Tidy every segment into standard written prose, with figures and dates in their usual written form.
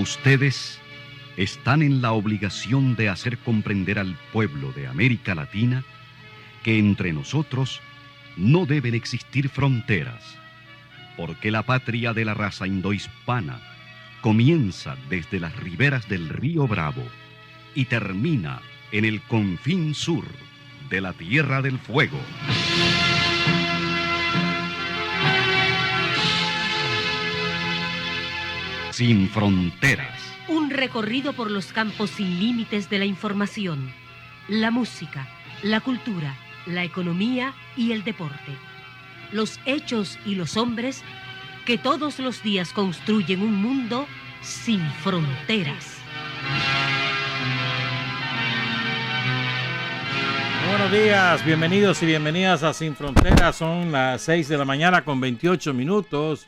Ustedes están en la obligación de hacer comprender al pueblo de América Latina que entre nosotros no deben existir fronteras, porque la patria de la raza indohispana comienza desde las riberas del río Bravo y termina en el confín sur de la Tierra del Fuego. Sin fronteras. Un recorrido por los campos sin límites de la información, la música, la cultura, la economía y el deporte. Los hechos y los hombres que todos los días construyen un mundo sin fronteras. Buenos días, bienvenidos y bienvenidas a Sin Fronteras. Son las 6 de la mañana con 28 minutos.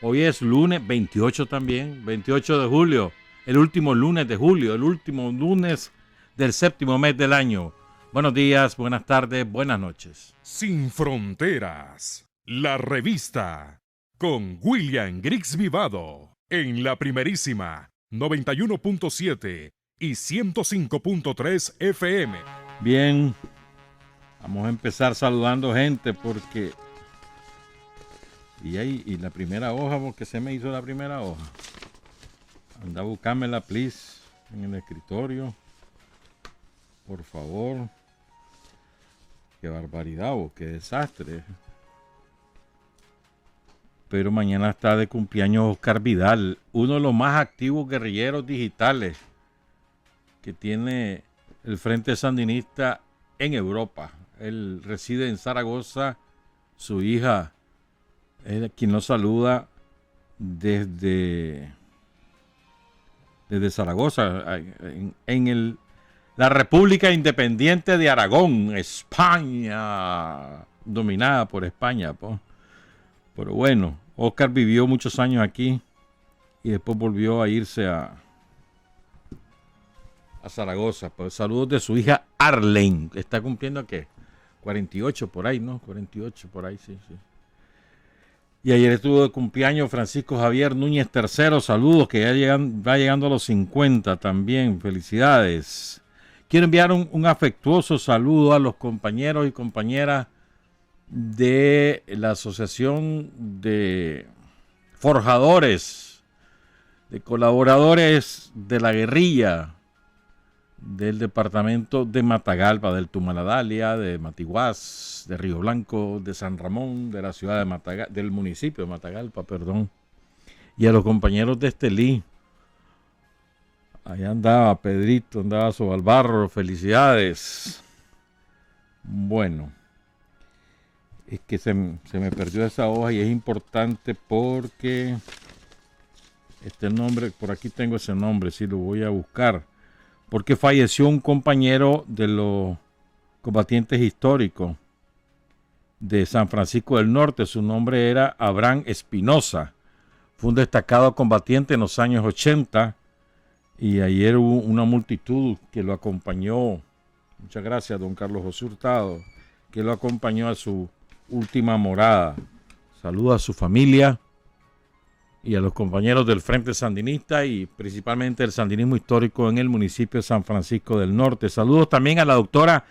Hoy es lunes 28 también, 28 de julio, el último lunes de julio, el último lunes del séptimo mes del año. Buenos días, buenas tardes, buenas noches. Sin Fronteras, la revista, con William Griggs Vivado, en la primerísima 91.7 y 105.3 FM. Bien, vamos a empezar saludando gente porque... Y la primera hoja, porque se me hizo la primera hoja. Anda a buscármela, please, en el escritorio. Por favor. Qué barbaridad, qué desastre. Pero mañana está de cumpleaños Oscar Vidal, uno de los más activos guerrilleros digitales que tiene el Frente Sandinista en Europa. Él reside en Zaragoza, su hija es quien nos saluda desde Zaragoza, en la República Independiente de Aragón, España, dominada por España. Pero bueno, Oscar vivió muchos años aquí y después volvió a irse a Zaragoza. Pues saludos de su hija Arlene. ¿Está cumpliendo qué? 48 por ahí, ¿no? 48 por ahí, sí. Y ayer estuvo de cumpleaños Francisco Javier Núñez III. Saludos, que ya va llegando a los 50 también. Felicidades. Quiero enviar un afectuoso saludo a los compañeros y compañeras de la Asociación de Forjadores, de Colaboradores de la Guerrilla del departamento de Matagalpa, del Tumaladalia, de Matiguás, de Río Blanco, de San Ramón, de la ciudad de Matagalpa, del municipio de Matagalpa, y a los compañeros de Estelí. Allá andaba Pedrito, andaba Sobalbarro, felicidades. Bueno, es que se me perdió esa hoja y es importante porque este nombre, por aquí tengo ese nombre, sí lo voy a buscar. Porque falleció un compañero de los combatientes históricos de San Francisco del Norte. Su nombre era Abraham Espinosa. Fue un destacado combatiente en los años 80 y ayer hubo una multitud que lo acompañó. Muchas gracias, don Carlos José Hurtado, que lo acompañó a su última morada. Saludos a su familia y a los compañeros del Frente Sandinista y principalmente el sandinismo histórico en el municipio de San Francisco del Norte. Saludos también a la doctora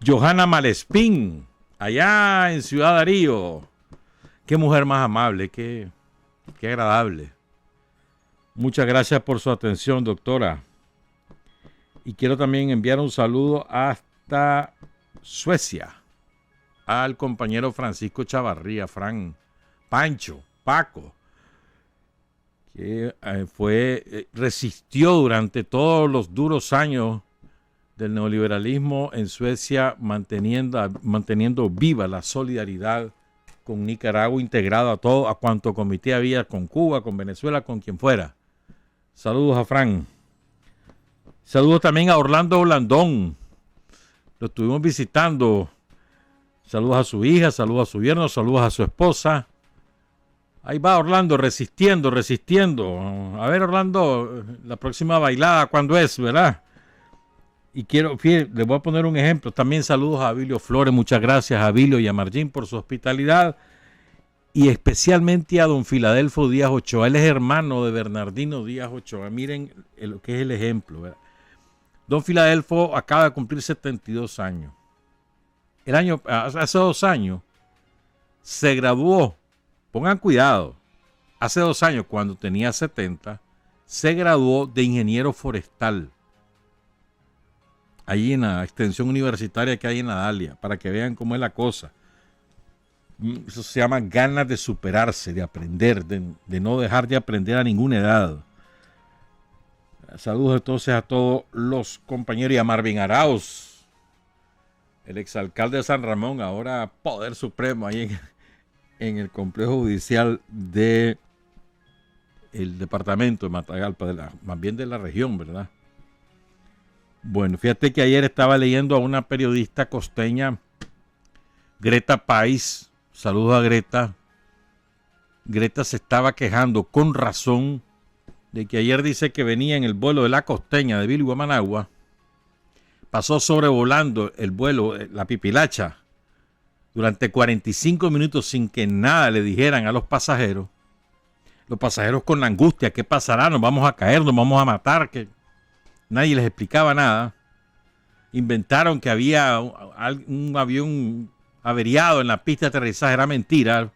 Johanna Malespín, allá en Ciudad Darío. Qué mujer más amable, qué agradable. Muchas gracias por su atención, doctora. Y quiero también enviar un saludo hasta Suecia al compañero Francisco Chavarría, Pancho, Paco, que resistió durante todos los duros años del neoliberalismo en Suecia, manteniendo viva la solidaridad con Nicaragua, integrado a cuanto comité había, con Cuba, con Venezuela, con quien fuera. Saludos a Fran. Saludos también a Orlando Blandón. Lo estuvimos visitando. Saludos a su hija, saludos a su yerno, saludos a su esposa. Ahí va Orlando, resistiendo. A ver, Orlando, la próxima bailada, ¿cuándo es, verdad? Y les voy a poner un ejemplo. También saludos a Abilio Flores, muchas gracias a Abilio y a Marjín por su hospitalidad. y especialmente a don Filadelfo Díaz Ochoa. Él es hermano de Bernardino Díaz Ochoa. Miren lo que es el ejemplo, ¿verdad? Don Filadelfo acaba de cumplir 72 años. Hace 2 años se graduó, pongan cuidado, hace 2 años cuando tenía 70, se graduó de ingeniero forestal. Allí en la extensión universitaria que hay en Adalia, para que vean cómo es la cosa. Eso se llama ganas de superarse, de aprender, de no dejar de aprender a ninguna edad. Saludos entonces a todos los compañeros y a Marvin Arauz, el exalcalde de San Ramón, ahora Poder Supremo, ahí en el complejo judicial de el departamento de Matagalpa, más bien de la región, ¿verdad? Bueno, fíjate que ayer estaba leyendo a una periodista costeña, Greta Pais. Saludos a Greta. Greta se estaba quejando con razón de que ayer dice que venía en el vuelo de la costeña de Bilbao a Managua, pasó sobrevolando el vuelo, la Pipilacha, durante 45 minutos sin que nada le dijeran a los pasajeros. Los pasajeros con la angustia, ¿qué pasará? Nos vamos a caer, nos vamos a matar, que nadie les explicaba nada. Inventaron que había un avión averiado en la pista de aterrizaje, era mentira.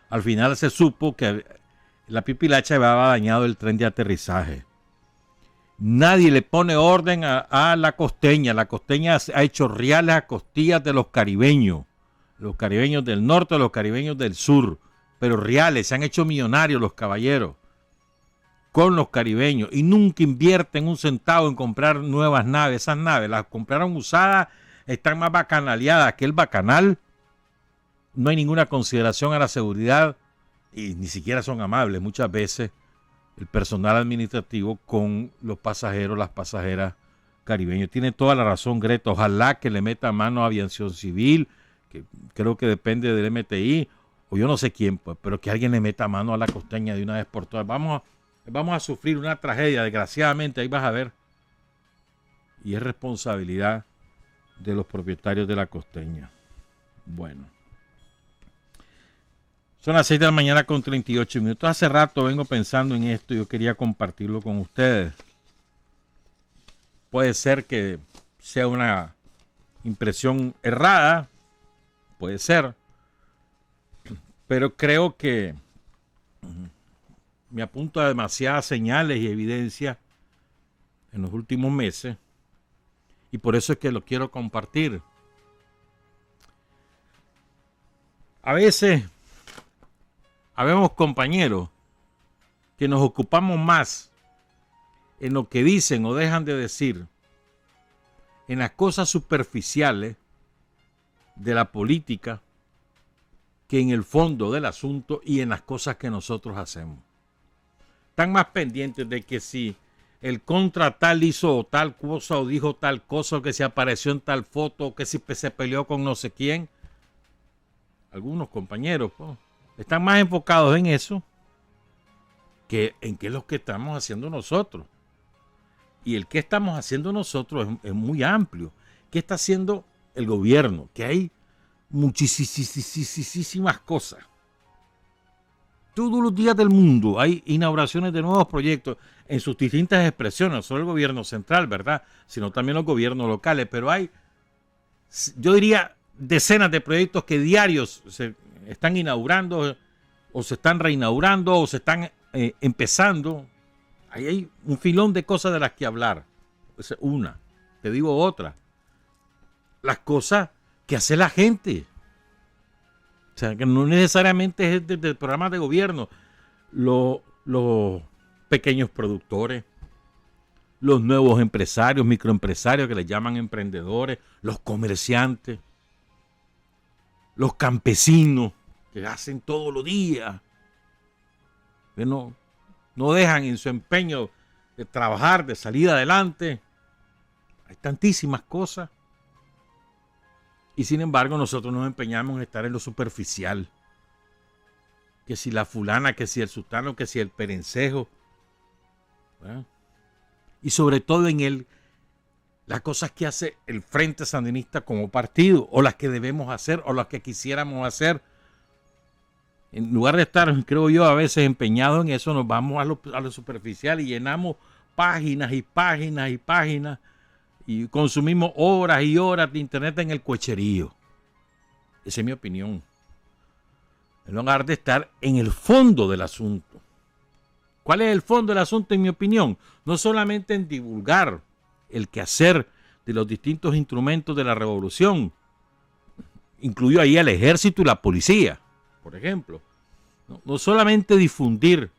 Al final se supo que la Pipilacha había dañado el tren de aterrizaje. Nadie le pone orden a la costeña. La costeña ha hecho reales a costillas de los caribeños del norte, los caribeños del sur, pero reales, se han hecho millonarios los caballeros con los caribeños y nunca invierten un centavo en comprar nuevas naves. Esas naves las compraron usadas, están más bacanaleadas que el bacanal. No hay ninguna consideración a la seguridad y ni siquiera son amables muchas veces el personal administrativo con los pasajeros, las pasajeras caribeños. Tiene toda la razón Greta. Ojalá que le meta mano a Aviación Civil, que creo que depende del MTI, o yo no sé quién, pues, pero que alguien le meta mano a la costeña de una vez por todas. Vamos a sufrir una tragedia, desgraciadamente, ahí vas a ver. Y es responsabilidad de los propietarios de la costeña. Bueno. Son las 6 de la mañana con 38 minutos. Hace rato vengo pensando en esto y yo quería compartirlo con ustedes. Puede ser que sea una impresión errada, puede ser, pero creo que me apunta a demasiadas señales y evidencias en los últimos meses y por eso es que lo quiero compartir. A veces habemos compañeros que nos ocupamos más en lo que dicen o dejan de decir, en las cosas superficiales de la política, que en el fondo del asunto y en las cosas que nosotros hacemos. Están más pendientes de que si el contra tal hizo tal cosa o dijo tal cosa, o que se apareció en tal foto, o que si se peleó con no sé quién. Algunos compañeros están más enfocados en eso que en qué es lo que estamos haciendo nosotros. Y el que estamos haciendo nosotros es muy amplio. ¿Qué está haciendo el gobierno? Que hay muchísimas cosas. Todos los días del mundo hay inauguraciones de nuevos proyectos en sus distintas expresiones, no solo el gobierno central, ¿verdad? Sino también los gobiernos locales. Pero hay, yo diría, decenas de proyectos que diarios se están inaugurando o se están reinaugurando o se están empezando. Ahí hay un filón de cosas de las que hablar. Esa es una. Te digo otra. Las cosas que hace la gente. O sea, que no necesariamente es desde el programa de gobierno. Los pequeños productores, los nuevos empresarios, microempresarios que les llaman emprendedores, los comerciantes, los campesinos que hacen todos los días. Que no dejan en su empeño de trabajar, de salir adelante. Hay tantísimas cosas. Y sin embargo nosotros nos empeñamos en estar en lo superficial. Que si la fulana, que si el sultano, que si el perencejo. ¿Verdad? Y sobre todo en las cosas que hace el Frente Sandinista como partido, o las que debemos hacer, o las que quisiéramos hacer. En lugar de estar, creo yo, a veces empeñados en eso, nos vamos a lo superficial y llenamos páginas y páginas y páginas y consumimos horas y horas de internet en el cohecherío. Esa es mi opinión. En lugar de estar en el fondo del asunto. ¿Cuál es el fondo del asunto, en mi opinión? No solamente en divulgar el quehacer de los distintos instrumentos de la revolución, incluyo ahí al ejército y la policía, por ejemplo. No solamente difundir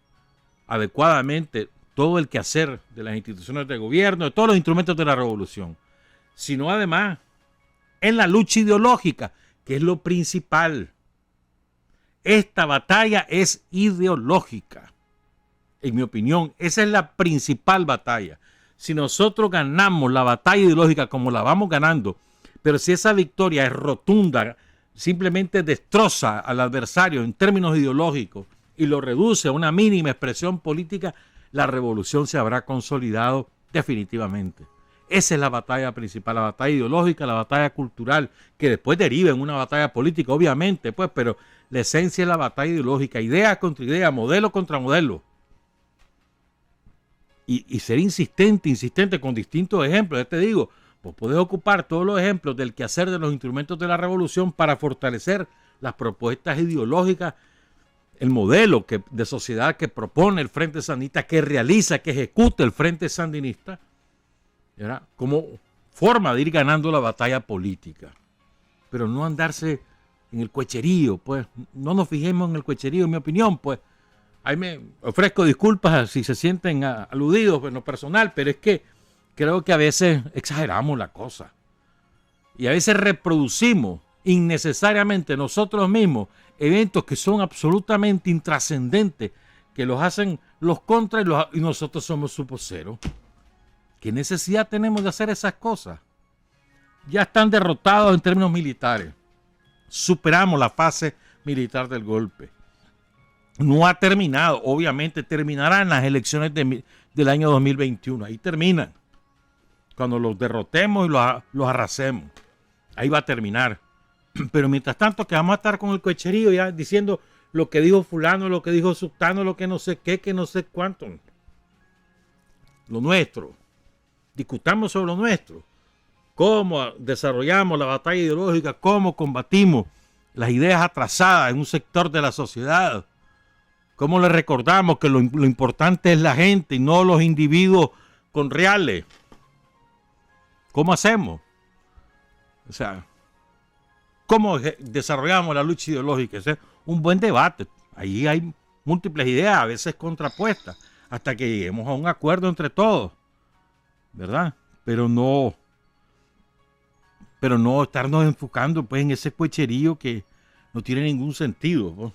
adecuadamente todo el quehacer de las instituciones de gobierno, de todos los instrumentos de la revolución, sino además en la lucha ideológica, que es lo principal. Esta batalla es ideológica, en mi opinión. Esa es la principal batalla. Si nosotros ganamos la batalla ideológica como la vamos ganando, pero si esa victoria es rotunda, simplemente destroza al adversario en términos ideológicos y lo reduce a una mínima expresión política, la revolución se habrá consolidado definitivamente. Esa es la batalla principal, la batalla ideológica, la batalla cultural, que después deriva en una batalla política, obviamente, pues, pero la esencia es la batalla ideológica, idea contra idea, modelo contra modelo. Y ser insistente con distintos ejemplos. Ya te digo, vos podés ocupar todos los ejemplos del quehacer de los instrumentos de la revolución para fortalecer las propuestas ideológicas, el modelo de sociedad que propone el Frente Sandinista, que realiza, que ejecuta el Frente Sandinista, ¿verdad? Como forma de ir ganando la batalla política. Pero no andarse en el cohecherío, pues. No nos fijemos en el cohecherío, en mi opinión, pues. Ahí me ofrezco disculpas si se sienten aludidos en lo personal, pero es que creo que a veces exageramos la cosa. Y a veces reproducimos innecesariamente nosotros mismos eventos que son absolutamente intrascendentes, que los hacen los contras y nosotros somos sus voceros. ¿Qué necesidad tenemos de hacer esas cosas? Ya están derrotados en términos militares. Superamos la fase militar del golpe. No ha terminado, obviamente terminará en las elecciones del año 2021. Ahí terminan. Cuando los derrotemos y los arrasemos. Ahí va a terminar. Pero mientras tanto que vamos a estar con el cohecherío ya diciendo lo que dijo fulano, lo que dijo sultano, lo que no sé qué, que no sé cuánto. Lo nuestro. Discutamos sobre lo nuestro. Cómo desarrollamos la batalla ideológica, cómo combatimos las ideas atrasadas en un sector de la sociedad. Cómo le recordamos que lo importante es la gente y no los individuos con reales. ¿Cómo hacemos? O sea, ¿cómo desarrollamos la lucha ideológica? Ese es un buen debate. Ahí hay múltiples ideas, a veces contrapuestas, hasta que lleguemos a un acuerdo entre todos, ¿verdad? Pero no estarnos enfocando pues en ese cohecherío que no tiene ningún sentido, ¿no?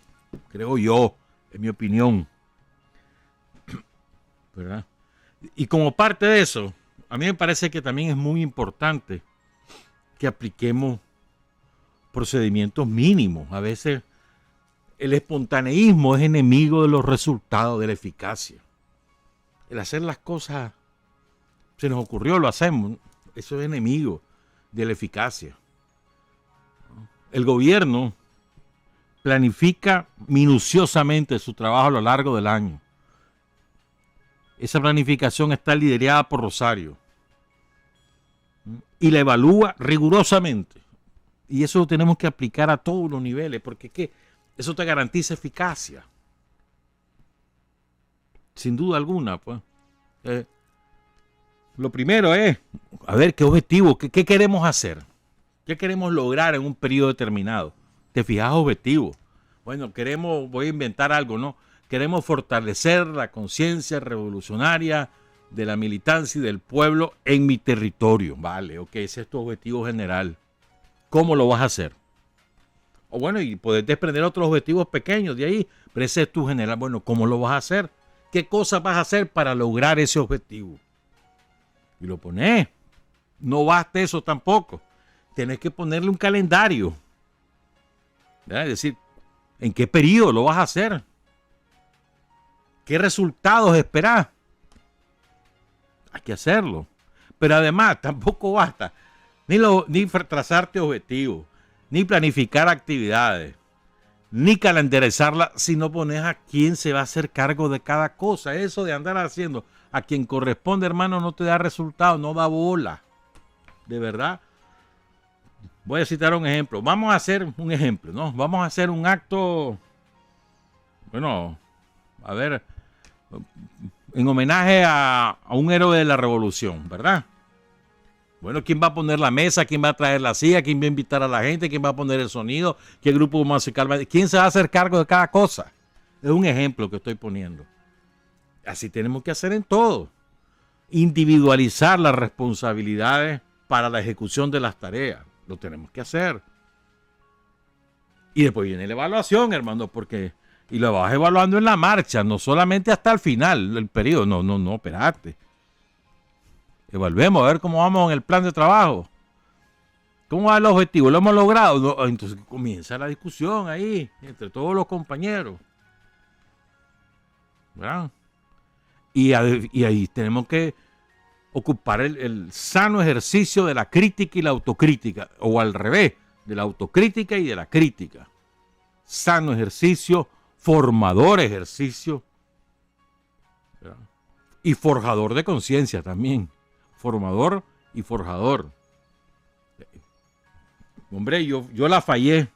Creo yo, en mi opinión, ¿verdad? Y como parte de eso, a mí me parece que también es muy importante que apliquemos procedimientos mínimos. A veces el espontaneísmo es enemigo de los resultados, de la eficacia. El hacer las cosas, se nos ocurrió, lo hacemos, eso es enemigo de la eficacia. El gobierno planifica minuciosamente su trabajo a lo largo del año. Esa planificación está liderada por Rosario y la evalúa rigurosamente. Y eso lo tenemos que aplicar a todos los niveles, porque ¿qué? Eso te garantiza eficacia. Sin duda alguna, pues. Lo primero es, a ver, ¿qué objetivo? ¿Qué queremos hacer? ¿Qué queremos lograr en un periodo determinado? ¿Te fijas objetivos? Bueno, voy a inventar algo, ¿no? Queremos fortalecer la conciencia revolucionaria de la militancia y del pueblo en mi territorio. Vale, ok, ese es tu objetivo general. ¿Cómo lo vas a hacer? O bueno, y poder desprender otros objetivos pequeños de ahí, pero ese es tu general. Bueno, ¿cómo lo vas a hacer? ¿Qué cosas vas a hacer para lograr ese objetivo? Y lo pones. No basta eso tampoco. Tienes que ponerle un calendario. ¿Verdad? Es decir, ¿en qué periodo lo vas a hacer? ¿Qué resultados esperás? Hay que hacerlo. Pero además, tampoco basta ni trazarte objetivos, ni planificar actividades, ni calendarizarla, sino pones a quién se va a hacer cargo de cada cosa. Eso de andar haciendo a quien corresponde, hermano, no te da resultado, no da bola. De verdad. Voy a citar un ejemplo. Vamos a hacer un ejemplo, ¿no? Vamos a hacer un acto, bueno, a ver, en homenaje a un héroe de la revolución, ¿verdad? Bueno, ¿quién va a poner la mesa? ¿Quién va a traer la silla? ¿Quién va a invitar a la gente? ¿Quién va a poner el sonido? ¿Qué grupo musical va a... ¿Quién se va a hacer cargo de cada cosa? Es un ejemplo que estoy poniendo. Así tenemos que hacer en todo. Individualizar las responsabilidades para la ejecución de las tareas. Lo tenemos que hacer. Y después viene la evaluación, hermano, porque... Y lo vas evaluando en la marcha, no solamente hasta el final del periodo. No, espérate. Evaluemos a ver cómo vamos en el plan de trabajo. ¿Cómo va el objetivo? ¿Lo hemos logrado? No, entonces comienza la discusión ahí, entre todos los compañeros. ¿Verdad? Y ahí tenemos que ocupar el sano ejercicio de la crítica y la autocrítica, o al revés, de la autocrítica y de la crítica. Sano ejercicio, formador ejercicio, ¿verdad? Y forjador de conciencia también. Formador y forjador. Hombre, yo la fallé.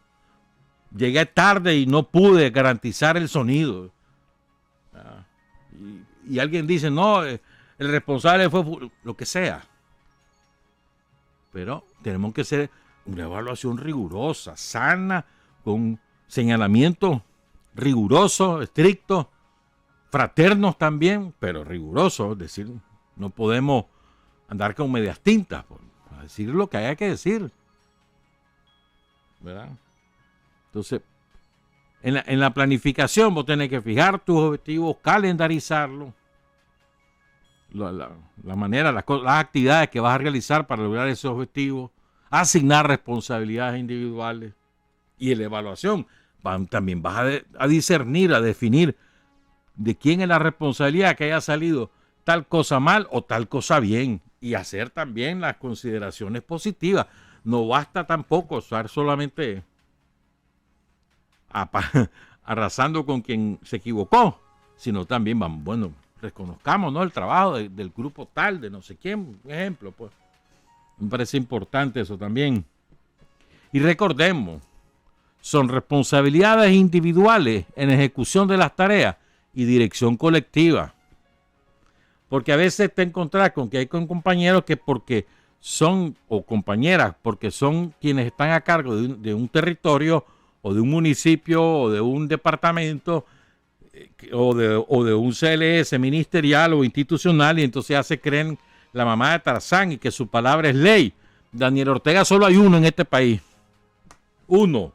Llegué tarde y no pude garantizar el sonido. Y alguien dice, no, el responsable fue lo que sea. Pero tenemos que hacer una evaluación rigurosa, sana, con señalamiento riguroso, estricto, fraternos también, pero riguroso. Es decir, no podemos andar con medias tintas, para decir lo que haya que decir. ¿Verdad? Entonces, en la planificación vos tenés que fijar tus objetivos, calendarizarlos, la manera, las actividades que vas a realizar para lograr esos objetivos, asignar responsabilidades individuales y en la evaluación también vas a discernir, a definir de quién es la responsabilidad que haya salido tal cosa mal o tal cosa bien y hacer también las consideraciones positivas. No basta tampoco estar solamente arrasando con quien se equivocó, sino también, bueno, reconozcamos, ¿no?, el trabajo del grupo tal, de no sé quién, un ejemplo, pues. Me parece importante eso también. Y recordemos, son responsabilidades individuales en ejecución de las tareas y dirección colectiva. Porque a veces te encontrás con que hay compañeros que porque son, o compañeras, porque son quienes están a cargo de un territorio o de un municipio o de un departamento o de un CLS ministerial o institucional, y entonces ya se creen la mamá de Tarzán y que su palabra es ley. Daniel Ortega solo hay uno en este país. Uno.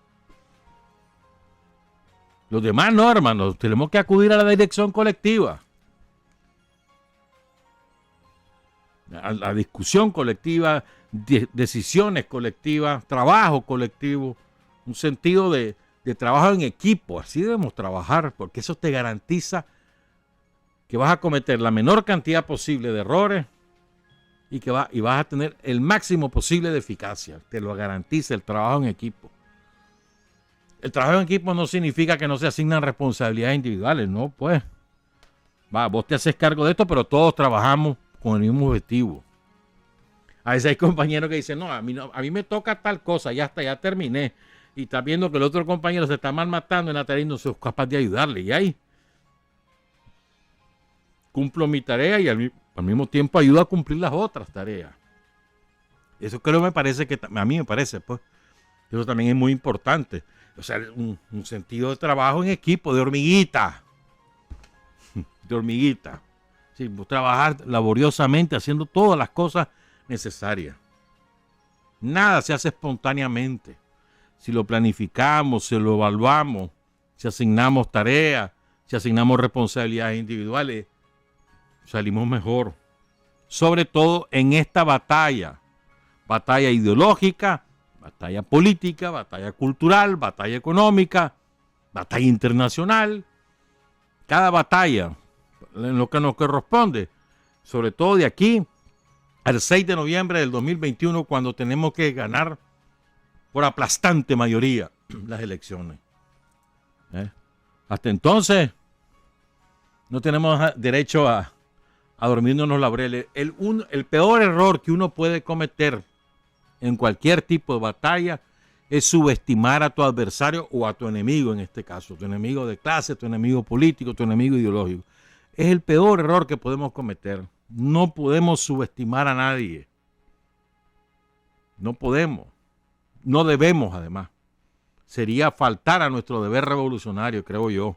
Los demás no, hermanos. Tenemos que acudir a la dirección colectiva. A la discusión colectiva, decisiones colectivas, trabajo colectivo, un sentido de trabajo en equipo. Así debemos trabajar, porque eso te garantiza que vas a cometer la menor cantidad posible de errores y vas a tener el máximo posible de eficacia. Te lo garantiza el trabajo en equipo. El trabajo en equipo no significa que no se asignan responsabilidades individuales, no, pues. Vos te haces cargo de esto, pero todos trabajamos con el mismo objetivo. A veces hay compañeros que dicen, no, a mí me toca tal cosa, ya terminé. Y está viendo que el otro compañero se está mal matando en la tarea y no soy capaz de ayudarle. Y ahí cumplo mi tarea y al mismo tiempo ayudo a cumplir las otras tareas. Eso creo me parece que, a mí me parece, pues, eso también es muy importante. O sea, un sentido de trabajo en equipo, de hormiguita. De hormiguita. Sí, trabajar laboriosamente haciendo todas las cosas necesarias. Nada se hace espontáneamente. Si lo planificamos, si lo evaluamos, si asignamos tareas, si asignamos responsabilidades individuales, salimos mejor. Sobre todo en esta batalla. Batalla ideológica, batalla política, batalla cultural, batalla económica, batalla internacional. Cada batalla en lo que nos corresponde, sobre todo de aquí al 6 de noviembre del 2021, cuando tenemos que ganar por aplastante mayoría las elecciones. Hasta entonces no tenemos derecho a dormirnos en los laureles. El peor error que uno puede cometer en cualquier tipo de batalla es subestimar a tu adversario o a tu enemigo, en este caso, tu enemigo de clase, tu enemigo político, tu enemigo ideológico. Es el peor error que podemos cometer. No podemos subestimar a nadie. No podemos. No debemos, además. Sería faltar a nuestro deber revolucionario, creo yo,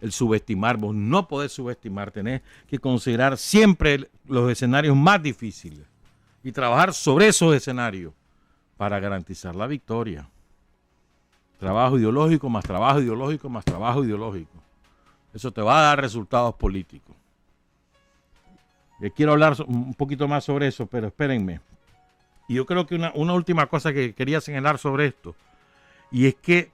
el subestimar. Vos no podés subestimar, tenés que considerar siempre los escenarios más difíciles y trabajar sobre esos escenarios para garantizar la victoria. Trabajo ideológico más trabajo ideológico más trabajo ideológico. Eso te va a dar resultados políticos. Quiero hablar un poquito más sobre eso, pero espérenme. Y yo creo que una última cosa que quería señalar sobre esto, y es que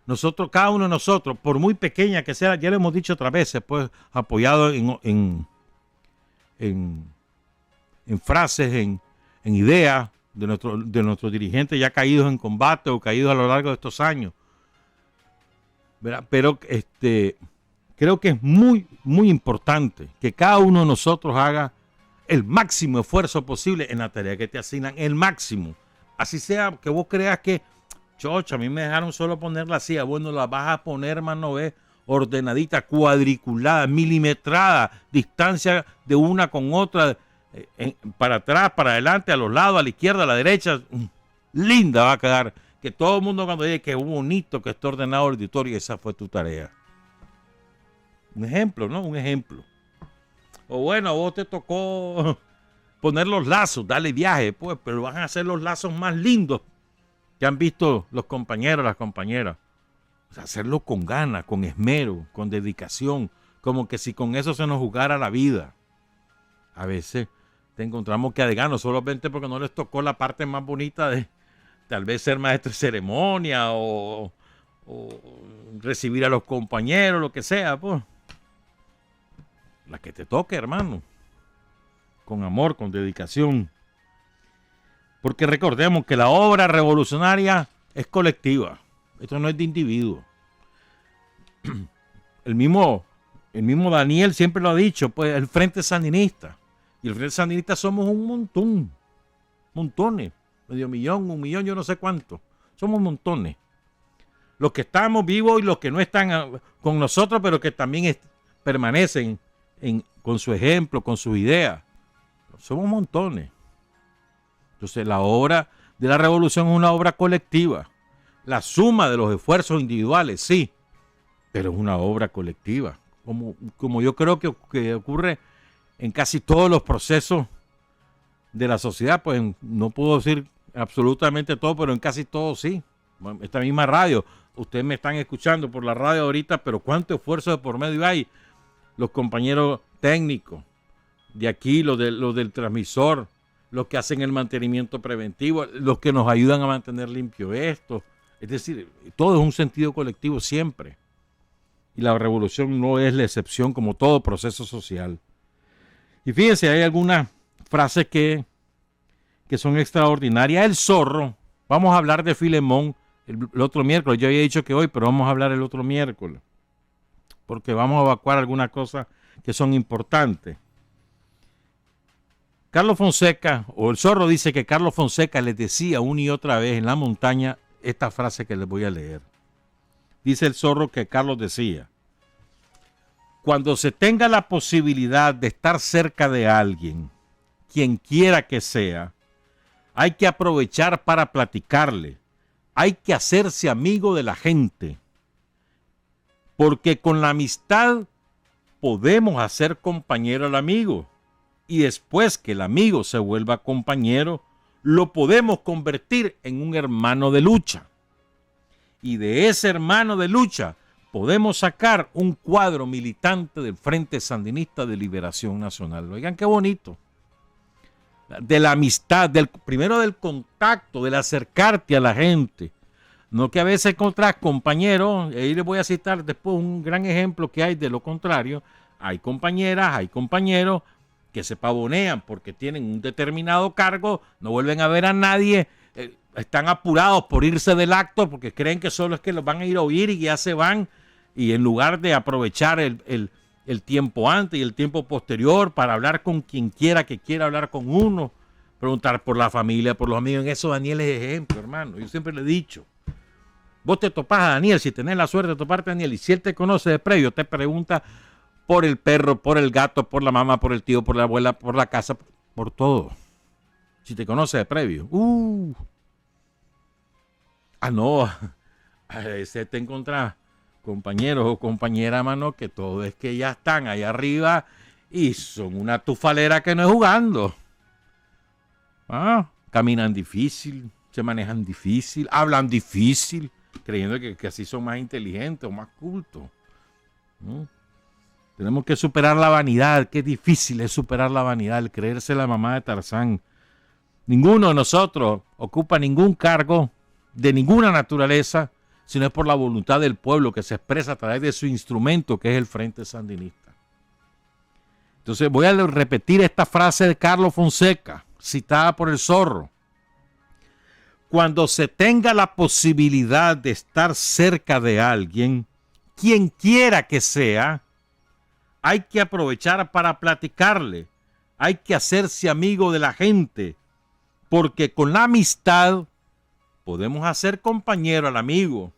nosotros, cada uno de nosotros, por muy pequeña que sea, ya lo hemos dicho otras veces, pues apoyado en frases, en ideas de nuestros dirigentes ya caídos en combate o caídos a lo largo de estos años. ¿Verdad? Pero creo que es muy, muy importante que cada uno de nosotros haga el máximo esfuerzo posible en la tarea que te asignan, el máximo. Así sea que vos creas que, chocha, a mí me dejaron solo ponerla así, bueno, la vas a poner, hermano, ordenadita, cuadriculada, milimetrada, distancia de una con otra, para atrás, para adelante, a los lados, a la izquierda, a la derecha. Linda va a quedar. Que todo el mundo cuando diga que es bonito, que está ordenado el auditorio, esa fue tu tarea. Un ejemplo, ¿no? Un ejemplo. O bueno, a vos te tocó poner los lazos, darle viaje, pues, pero van a ser los lazos más lindos que han visto los compañeros, las compañeras. O sea, hacerlo con ganas, con esmero, con dedicación, como que si con eso se nos jugara la vida. A veces te encontramos que de gano solamente porque no les tocó la parte más bonita de tal vez ser maestro de ceremonia o recibir a los compañeros, lo que sea, pues. La que te toque, hermano. Con amor, con dedicación. Porque recordemos que la obra revolucionaria es colectiva. Esto no es de individuo. El mismo Daniel siempre lo ha dicho, pues el Frente Sandinista. Y el Frente Sandinista somos un montón. Montones. Medio millón, 1 millón, yo no sé cuánto. Somos montones. Los que estamos vivos y los que no están con nosotros, pero que también permanecen con su ejemplo, con sus ideas. Somos montones. Entonces la obra de la revolución es una obra colectiva. La suma de los esfuerzos individuales, sí, pero es una obra colectiva. Como yo creo que ocurre en casi todos los procesos de la sociedad, pues no puedo decir absolutamente todo, pero en casi todo sí. Esta misma radio, ustedes me están escuchando por la radio ahorita, pero cuánto esfuerzo de por medio hay. Los compañeros técnicos de aquí, los del transmisor, los que hacen el mantenimiento preventivo, los que nos ayudan a mantener limpio esto. Es decir, todo es un sentido colectivo siempre. Y la revolución no es la excepción, como todo proceso social. Y fíjense, hay algunas frases que son extraordinarias. El zorro, vamos a hablar de Filemón el otro miércoles. Yo había dicho que hoy, pero vamos a hablar el otro miércoles. Porque vamos a evacuar algunas cosas que son importantes. Carlos Fonseca, o el zorro dice que Carlos Fonseca les decía una y otra vez en la montaña esta frase que les voy a leer. Dice el zorro que Carlos decía: cuando se tenga la posibilidad de estar cerca de alguien, quien quiera que sea, hay que aprovechar para platicarle. Hay que hacerse amigo de la gente. Porque con la amistad podemos hacer compañero al amigo. Y después que el amigo se vuelva compañero, lo podemos convertir en un hermano de lucha. Y de ese hermano de lucha podemos sacar un cuadro militante del Frente Sandinista de Liberación Nacional. Oigan qué bonito. De la amistad, primero del contacto, del acercarte a la gente. No que a veces encontrás compañeros, y ahí les voy a citar después un gran ejemplo que hay de lo contrario. Hay compañeras, hay compañeros que se pavonean porque tienen un determinado cargo, no vuelven a ver a nadie, están apurados por irse del acto porque creen que solo es que los van a ir a oír y ya se van, y en lugar de aprovechar el tiempo antes y el tiempo posterior para hablar con quien quiera que quiera hablar con uno, preguntar por la familia, por los amigos. En eso Daniel es ejemplo, hermano. Yo siempre le he dicho, vos te topás a Daniel, si tenés la suerte de toparte a Daniel, y si él te conoce de previo, te pregunta por el perro, por el gato, por la mamá, por el tío, por la abuela, por la casa, por todo. Si te conoce de previo. No, a veces te encontrás compañeros o compañeras, mano, que todo es que ya están ahí arriba y son una tufalera que no es jugando. Caminan difícil, se manejan difícil, hablan difícil, creyendo que así son más inteligentes o más cultos. Tenemos que superar la vanidad. Qué difícil es superar la vanidad, el creerse la mamá de Tarzán. Ninguno de nosotros ocupa ningún cargo de ninguna naturaleza, sino es por la voluntad del pueblo que se expresa a través de su instrumento, que es el Frente Sandinista. Entonces voy a repetir esta frase de Carlos Fonseca, citada por el Zorro. Cuando se tenga la posibilidad de estar cerca de alguien, quien quiera que sea, hay que aprovechar para platicarle, hay que hacerse amigo de la gente, porque con la amistad podemos hacer compañero al amigo,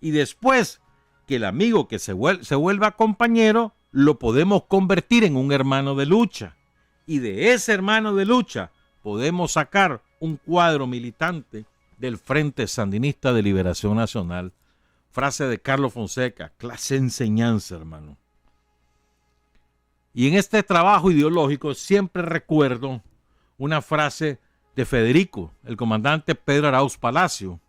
y después que el amigo que se vuelva compañero, lo podemos convertir en un hermano de lucha, y de ese hermano de lucha podemos sacar un cuadro militante del Frente Sandinista de Liberación Nacional. Frase de Carlos Fonseca, clase de enseñanza, hermano. Y en este trabajo ideológico siempre recuerdo una frase de Federico, el comandante Pedro Arauz Palacio,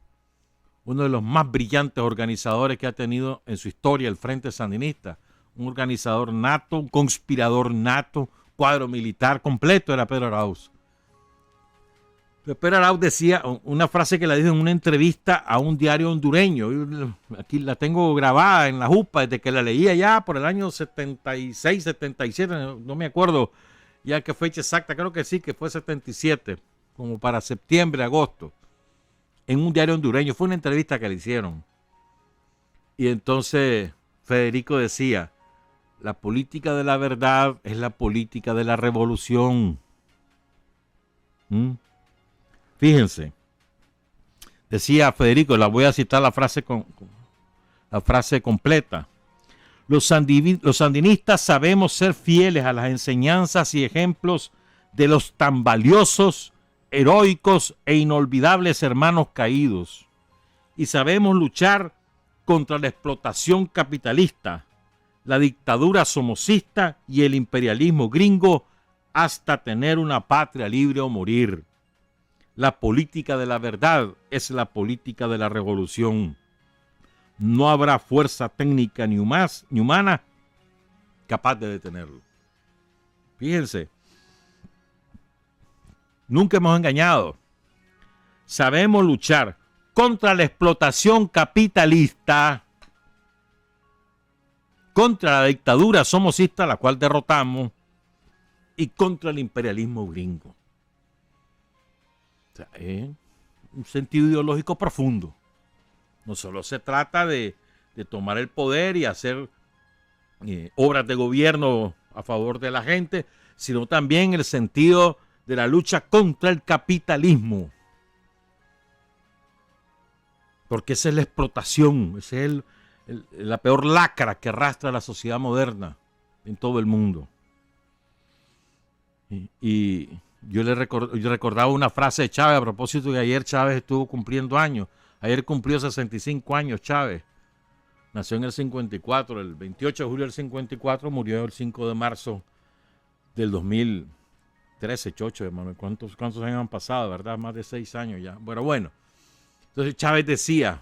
uno de los más brillantes organizadores que ha tenido en su historia el Frente Sandinista, un organizador nato, un conspirador nato, cuadro militar completo era Pedro Arauz. Pedro Arauz decía una frase que la dijo en una entrevista a un diario hondureño. Aquí la tengo grabada en la jupa desde que la leía ya por el año 76, 77, no me acuerdo ya qué fecha exacta, creo que sí, que fue 77, como para septiembre, agosto, en un diario hondureño. Fue una entrevista que le hicieron. Y entonces Federico decía, la política de la verdad es la política de la revolución. Fíjense, decía Federico, la voy a citar la frase completa. Los sandinistas sabemos ser fieles a las enseñanzas y ejemplos de los tan valiosos, heroicos e inolvidables hermanos caídos. Y sabemos luchar contra la explotación capitalista, la dictadura somocista y el imperialismo gringo hasta tener una patria libre o morir. La política de la verdad es la política de la revolución. No habrá fuerza técnica ni humana capaz de detenerlo. Fíjense, nunca hemos engañado. Sabemos luchar contra la explotación capitalista, contra la dictadura somocista, la cual derrotamos, y contra el imperialismo gringo. O sea, es un sentido ideológico profundo. No solo se trata de tomar el poder y hacer obras de gobierno a favor de la gente, sino también el sentido de la lucha contra el capitalismo. Porque esa es la explotación, esa es la peor lacra que arrastra la sociedad moderna en todo el mundo. Y yo recordaba una frase de Chávez a propósito de ayer. Chávez estuvo cumpliendo años. Ayer cumplió 65 años Chávez. Nació en el 54, el 28 de julio del 54, murió el 5 de marzo del 2013, chocho, hermano. ¿Cuántos años han pasado, verdad? Más de 6 años ya. Bueno. Entonces Chávez decía,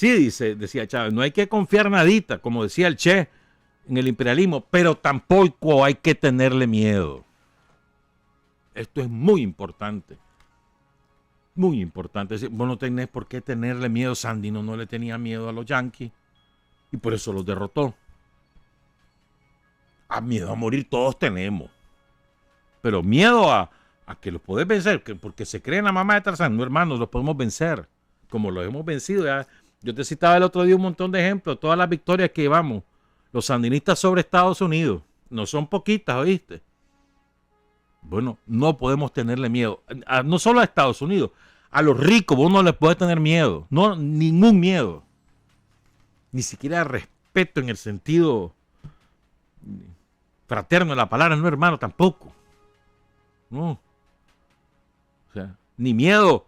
decía Chávez, no hay que confiar nadita, como decía el Che, en el imperialismo, pero tampoco hay que tenerle miedo. Esto es muy importante. Muy importante. Vos no tenés por qué tenerle miedo. Sandino no le tenía miedo a los yanquis y por eso los derrotó. A miedo a morir todos tenemos. Pero miedo a a que los podés vencer, porque se creen la mamá de Tarzán. No, hermanos, los podemos vencer, como los hemos vencido. Ya. Yo te citaba el otro día un montón de ejemplos, todas las victorias que llevamos los sandinistas sobre Estados Unidos. No son poquitas, ¿oíste? Bueno, no podemos tenerle miedo, no solo a Estados Unidos, a los ricos vos no les podés tener miedo, no, ningún miedo, ni siquiera respeto en el sentido fraterno de la palabra, no, hermano, tampoco, no, o sea, ni miedo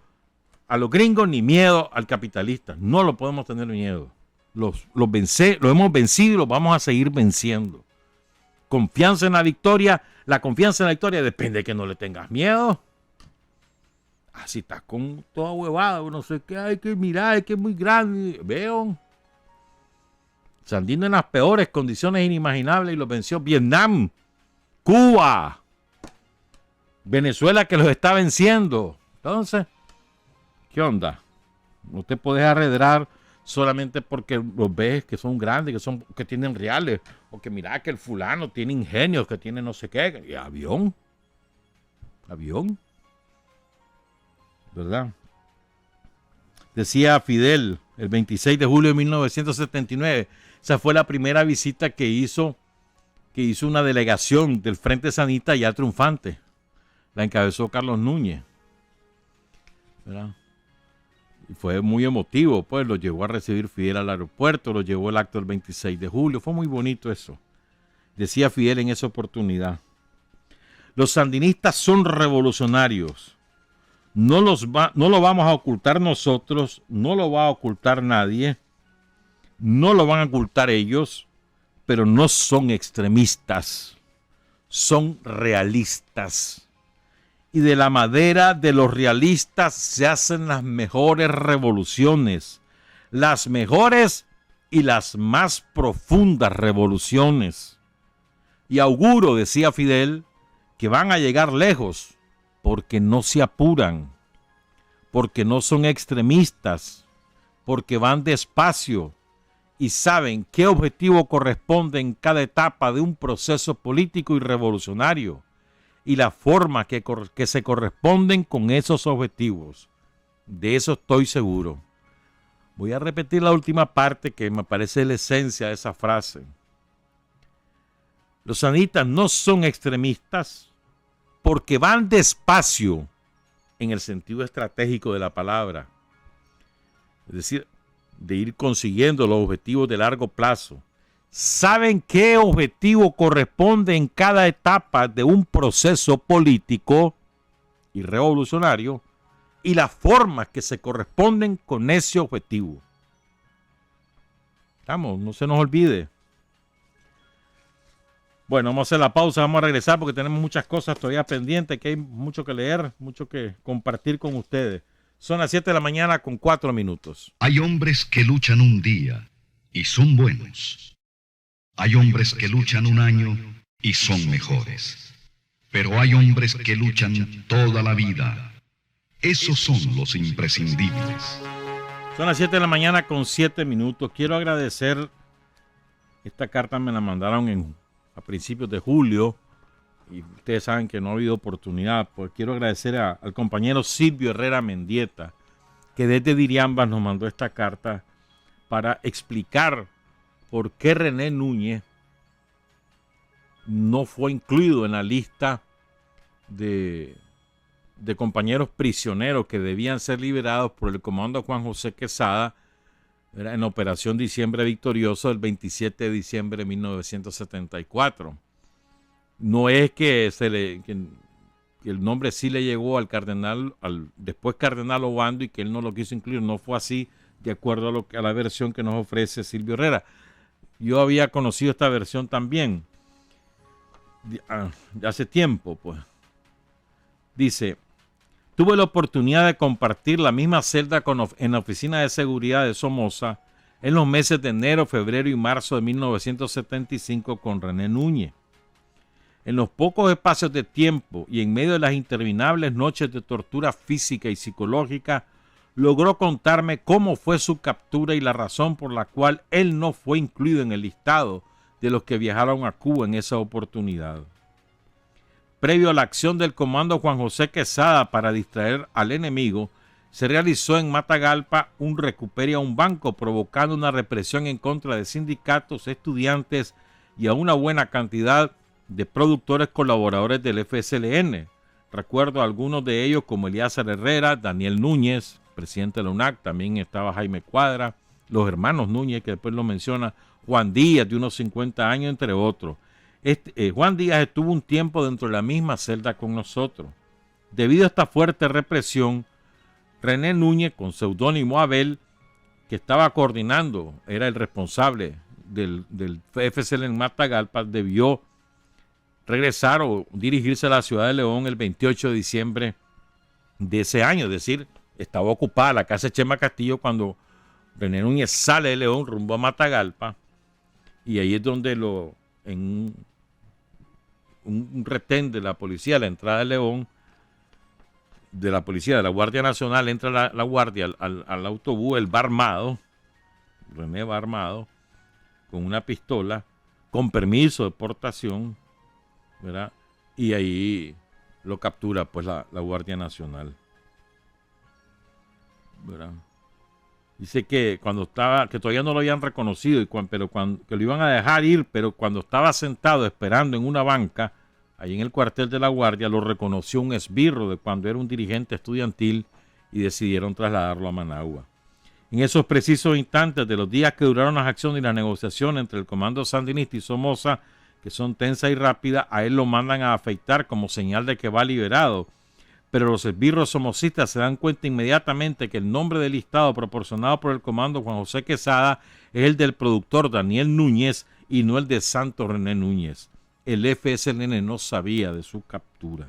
a los gringos, ni miedo al capitalista, no lo podemos tener miedo, los hemos vencido y los vamos a seguir venciendo. Confianza en la victoria. La confianza en la victoria depende de que no le tengas miedo. Así estás con toda huevada, no sé qué, hay que mirar, que es muy grande. Veo. Sandino en las peores condiciones inimaginables y los venció. Vietnam, Cuba, Venezuela que los está venciendo. Entonces, ¿qué onda? No te puedes arredrar solamente porque los ves que son grandes, que tienen reales, o que mira que el fulano tiene ingenios, que tiene no sé qué, y avión, ¿verdad? Decía Fidel, el 26 de julio de 1979, esa fue la primera visita que hizo una delegación del Frente Sandinista ya triunfante, la encabezó Carlos Núñez, ¿verdad? Y fue muy emotivo, pues lo llevó a recibir Fidel al aeropuerto, lo llevó el acto del 26 de julio, fue muy bonito eso. Decía Fidel en esa oportunidad, los sandinistas son revolucionarios, no lo vamos a ocultar nosotros, no lo va a ocultar nadie, no lo van a ocultar ellos, pero no son extremistas, son realistas. Y de la madera de los realistas se hacen las mejores revoluciones, las mejores y las más profundas revoluciones. Y auguro, decía Fidel, que van a llegar lejos porque no se apuran, porque no son extremistas, porque van despacio y saben qué objetivo corresponde en cada etapa de un proceso político y revolucionario, y la forma que se corresponden con esos objetivos. De eso estoy seguro. Voy a repetir la última parte que me parece la esencia de esa frase. Los sandinistas no son extremistas porque van despacio en el sentido estratégico de la palabra. Es decir, de ir consiguiendo los objetivos de largo plazo. Saben qué objetivo corresponde en cada etapa de un proceso político y revolucionario y las formas que se corresponden con ese objetivo. Vamos, no se nos olvide. Bueno, vamos a hacer la pausa, vamos a regresar porque tenemos muchas cosas todavía pendientes, que hay mucho que leer, mucho que compartir con ustedes. Son las 7 de la mañana con 4 minutos. Hay hombres que luchan un día y son buenos. Hay hombres que luchan un año y son mejores. Pero hay hombres que luchan toda la vida. Esos son los imprescindibles. Son las 7 de la mañana con 7 minutos. Quiero agradecer, esta carta me la mandaron a principios de julio y ustedes saben que no ha habido oportunidad. Pues quiero agradecer al compañero Silvio Herrera Mendieta, que desde Diriambas nos mandó esta carta para explicar por qué René Núñez no fue incluido en la lista de compañeros prisioneros que debían ser liberados por el comando Juan José Quesada en la Operación Diciembre Victorioso del 27 de diciembre de 1974. No es que el nombre sí le llegó al cardenal, después cardenal Obando, y que él no lo quiso incluir. No fue así, de acuerdo a la versión que nos ofrece Silvio Herrera. Yo había conocido esta versión también de hace tiempo, pues. Dice, tuve la oportunidad de compartir la misma celda en la Oficina de Seguridad de Somoza en los meses de enero, febrero y marzo de 1975 con René Núñez. En los pocos espacios de tiempo y en medio de las interminables noches de tortura física y psicológica, logró contarme cómo fue su captura y la razón por la cual él no fue incluido en el listado de los que viajaron a Cuba en esa oportunidad. previo a la acción del comando Juan José Quesada para distraer al enemigo, se realizó en Matagalpa un recupere a un banco, provocando una represión en contra de sindicatos, estudiantes y a una buena cantidad de productores colaboradores del FSLN. Recuerdo a algunos de ellos como Elíasar Herrera, Daniel Núñez, presidente de la UNAC, también estaba Jaime Cuadra, los hermanos Núñez, que después lo menciona, Juan Díaz, de unos 50 años, entre otros. Juan Díaz estuvo un tiempo dentro de la misma celda con nosotros. Debido a esta fuerte represión, René Núñez, con seudónimo Abel, que estaba coordinando, era el responsable del FSL en Matagalpa, debió regresar o dirigirse a la ciudad de León el 28 de diciembre de ese año. Es decir, estaba ocupada la casa de Chema Castillo cuando René Núñez sale de León rumbo a Matagalpa, y ahí es donde en un retén de la policía a la entrada de León, de la policía de la Guardia Nacional, entra la guardia al autobús, él va armado, René va armado, con una pistola, con permiso de portación, ¿verdad? Y ahí lo captura pues la Guardia Nacional, ¿verdad? Dice que que todavía no lo habían reconocido, pero que lo iban a dejar ir, pero cuando estaba sentado esperando en una banca, ahí en el cuartel de la Guardia, lo reconoció un esbirro de cuando era un dirigente estudiantil y decidieron trasladarlo a Managua. En esos precisos instantes de los días que duraron las acciones y las negociaciones entre el comando sandinista y Somoza, que son tensas y rápidas, a él lo mandan a afeitar como señal de que va liberado. Pero los esbirros somocistas se dan cuenta inmediatamente que el nombre del listado proporcionado por el comando Juan José Quesada es el del productor Daniel Núñez y no el de Santo René Núñez. El FSLN no sabía de su captura.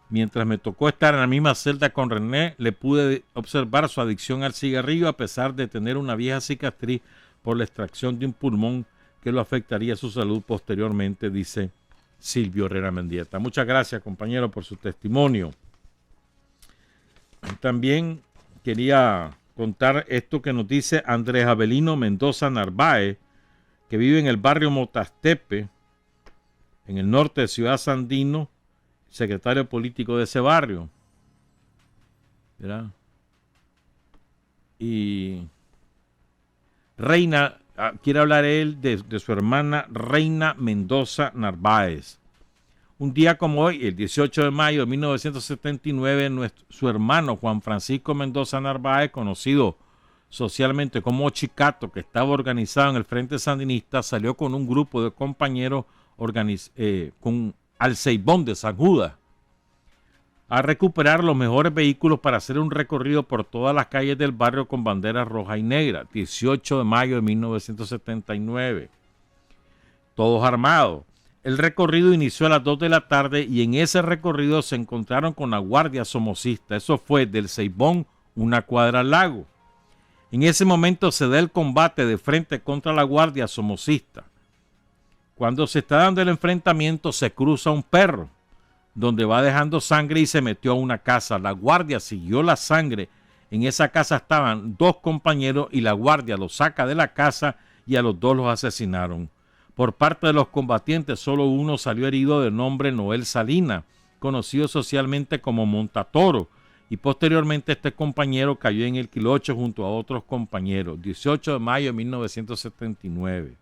Mientras me tocó estar en la misma celda con René, le pude observar su adicción al cigarrillo a pesar de tener una vieja cicatriz por la extracción de un pulmón que lo afectaría a su salud posteriormente, dice Silvio Herrera Mendieta. Muchas gracias, compañero, por su testimonio. También quería contar esto que nos dice Andrés Avelino Mendoza Narváez, que vive en el barrio Motastepe, en el norte de Ciudad Sandino, secretario político de ese barrio, ¿verdad? Y Reina, quiere hablar él de su hermana Reina Mendoza Narváez. Un día como hoy, el 18 de mayo de 1979, su hermano Juan Francisco Mendoza Narváez, conocido socialmente como Chicato, que estaba organizado en el Frente Sandinista, salió con un grupo de compañeros al Ceibón de San Judas a recuperar los mejores vehículos para hacer un recorrido por todas las calles del barrio con banderas roja y negra. 18 de mayo de 1979. Todos armados. El recorrido inició a las 2 de la tarde y en ese recorrido se encontraron con la Guardia Somocista. Eso fue del Ceibón, una cuadra al lago. En ese momento se da el combate de frente contra la Guardia Somocista. Cuando se está dando el enfrentamiento, se cruza un perro, donde va dejando sangre y se metió a una casa. La guardia siguió la sangre. En esa casa estaban dos compañeros y la guardia los saca de la casa y a los dos los asesinaron. Por parte de los combatientes, solo uno salió herido de nombre Noel Salina, conocido socialmente como Montatoro, y posteriormente este compañero cayó en el Quilocho junto a otros compañeros. 18 de mayo de 1979.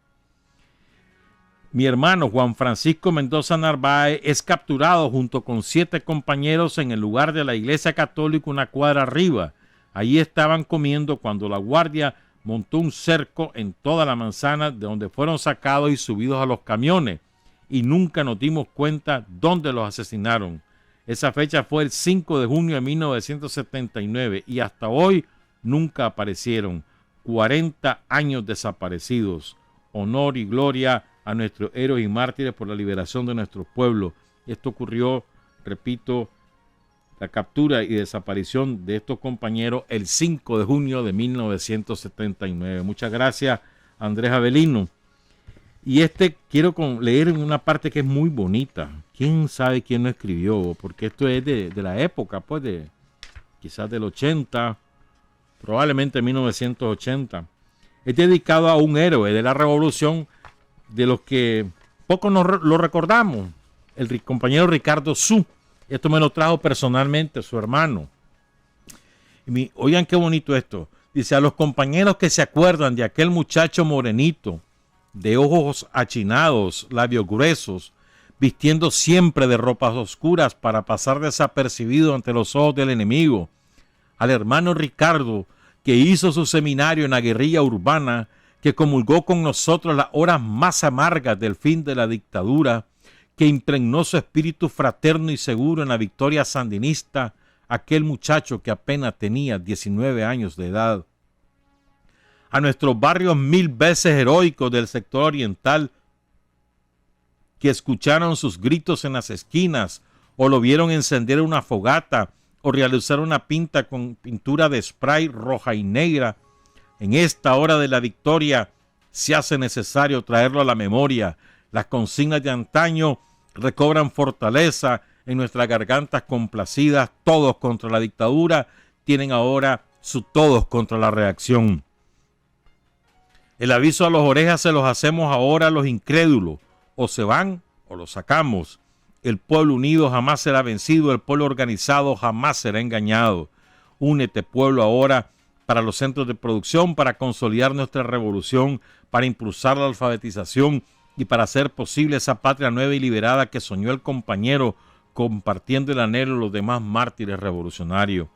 Mi hermano Juan Francisco Mendoza Narváez es capturado junto con 7 compañeros en el lugar de la iglesia católica una cuadra arriba. Allí estaban comiendo cuando la guardia montó un cerco en toda la manzana, de donde fueron sacados y subidos a los camiones, y nunca nos dimos cuenta dónde los asesinaron. Esa fecha fue el 5 de junio de 1979 y hasta hoy nunca aparecieron. 40 años desaparecidos. Honor y gloria a nuestros héroes y mártires por la liberación de nuestro pueblo. Esto ocurrió, repito, la captura y desaparición de estos compañeros el 5 de junio de 1979. Muchas gracias, Andrés Avelino. Y quiero leer una parte que es muy bonita. ¿Quién sabe quién lo escribió? Porque esto es de la época, pues, quizás del 80, probablemente 1980. Es dedicado a un héroe de la revolución de los que poco lo recordamos. el compañero Ricardo Su. Esto me lo trajo personalmente su hermano. Oigan qué bonito esto. Dice, a los compañeros que se acuerdan de aquel muchacho morenito, de ojos achinados, labios gruesos, vistiendo siempre de ropas oscuras para pasar desapercibido ante los ojos del enemigo. Al hermano Ricardo, que hizo su seminario en la guerrilla urbana, que comulgó con nosotros las horas más amargas del fin de la dictadura, que impregnó su espíritu fraterno y seguro en la victoria sandinista, aquel muchacho que apenas tenía 19 años de edad. A nuestros barrios 1000 veces heroicos del sector oriental, que escucharon sus gritos en las esquinas, o lo vieron encender una fogata, o realizar una pinta con pintura de spray roja y negra, en esta hora de la victoria se hace necesario traerlo a la memoria. Las consignas de antaño recobran fortaleza en nuestras gargantas complacidas. Todos contra la dictadura tienen ahora su todos contra la reacción. El aviso a las orejas se los hacemos ahora a los incrédulos. O se van o los sacamos. El pueblo unido jamás será vencido. El pueblo organizado jamás será engañado. Únete, pueblo, ahora para los centros de producción, para consolidar nuestra revolución, para impulsar la alfabetización y para hacer posible esa patria nueva y liberada que soñó el compañero, compartiendo el anhelo de los demás mártires revolucionarios.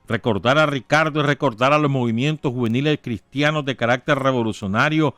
Recordar a Ricardo es recordar a los movimientos juveniles cristianos de carácter revolucionario,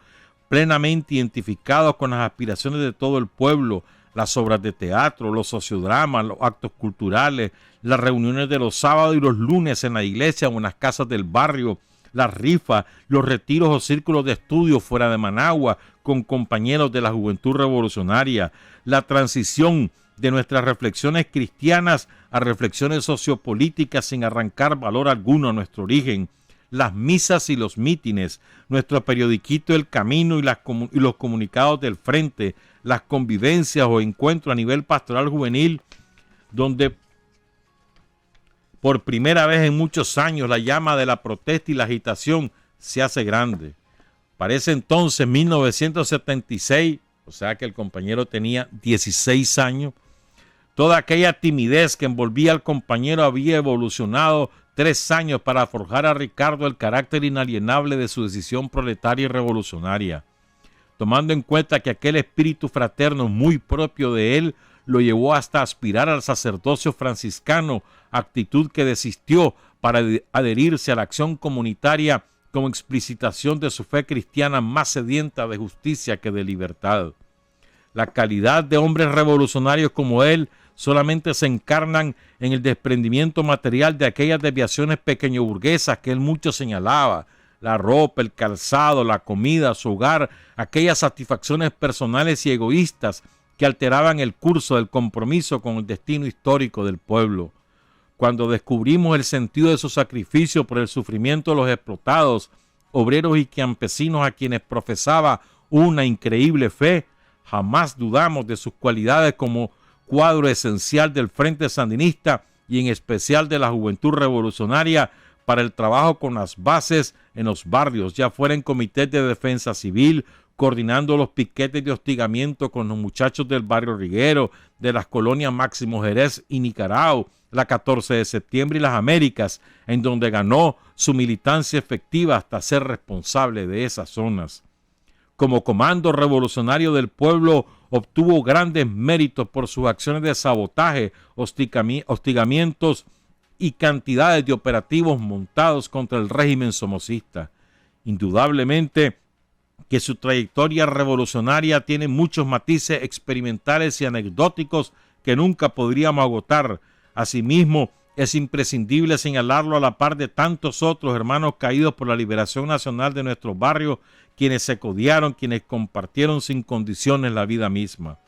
plenamente identificados con las aspiraciones de todo el pueblo, las obras de teatro, los sociodramas, los actos culturales, las reuniones de los sábados y los lunes en la iglesia o en las casas del barrio, las rifas, los retiros o círculos de estudio fuera de Managua con compañeros de la juventud revolucionaria, la transición de nuestras reflexiones cristianas a reflexiones sociopolíticas sin arrancar valor alguno a nuestro origen, las misas y los mítines, nuestro periodiquito El Camino y los comunicados del Frente, las convivencias o encuentros a nivel pastoral juvenil, donde por primera vez en muchos años la llama de la protesta y la agitación se hace grande. Parece entonces 1976, o sea que el compañero tenía 16 años. Toda aquella timidez que envolvía al compañero había evolucionado 3 años para forjar a Ricardo el carácter inalienable de su decisión proletaria y revolucionaria. Tomando en cuenta que aquel espíritu fraterno muy propio de él lo llevó hasta aspirar al sacerdocio franciscano, actitud que desistió para adherirse a la acción comunitaria como explicitación de su fe cristiana más sedienta de justicia que de libertad. La calidad de hombres revolucionarios como él solamente se encarnan en el desprendimiento material de aquellas desviaciones pequeñoburguesas que él mucho señalaba, la ropa, el calzado, la comida, su hogar, aquellas satisfacciones personales y egoístas que alteraban el curso del compromiso con el destino histórico del pueblo. Cuando descubrimos el sentido de su sacrificio por el sufrimiento de los explotados, obreros y campesinos a quienes profesaba una increíble fe, jamás dudamos de sus cualidades como cuadro esencial del Frente Sandinista y en especial de la juventud revolucionaria para el trabajo con las bases en los barrios, ya fuera en comités de defensa civil, coordinando los piquetes de hostigamiento con los muchachos del barrio Riguero, de las colonias Máximo Jerez y Nicaragua, la 14 de septiembre y las Américas, en donde ganó su militancia efectiva hasta ser responsable de esas zonas. Como comando revolucionario del pueblo, obtuvo grandes méritos por sus acciones de sabotaje, hostigamientos y cantidades de operativos montados contra el régimen somocista. Indudablemente que su trayectoria revolucionaria tiene muchos matices experimentales y anecdóticos que nunca podríamos agotar. Asimismo, es imprescindible señalarlo a la par de tantos otros hermanos caídos por la liberación nacional de nuestros barrios, quienes se codiaron, quienes compartieron sin condiciones la vida misma.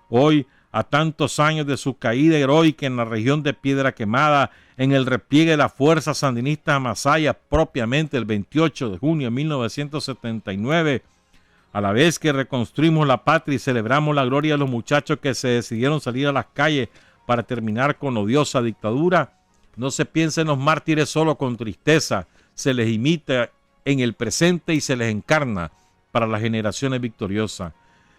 Hoy, a tantos años de su caída heroica en la región de Piedra Quemada, en el repliegue de la fuerza sandinista Masaya, propiamente el 28 de junio de 1979, a la vez que reconstruimos la patria y celebramos la gloria de los muchachos que se decidieron salir a las calles para terminar con odiosa dictadura, no se piensa en los mártires solo con tristeza, se les imita en el presente y se les encarna para las generaciones victoriosas.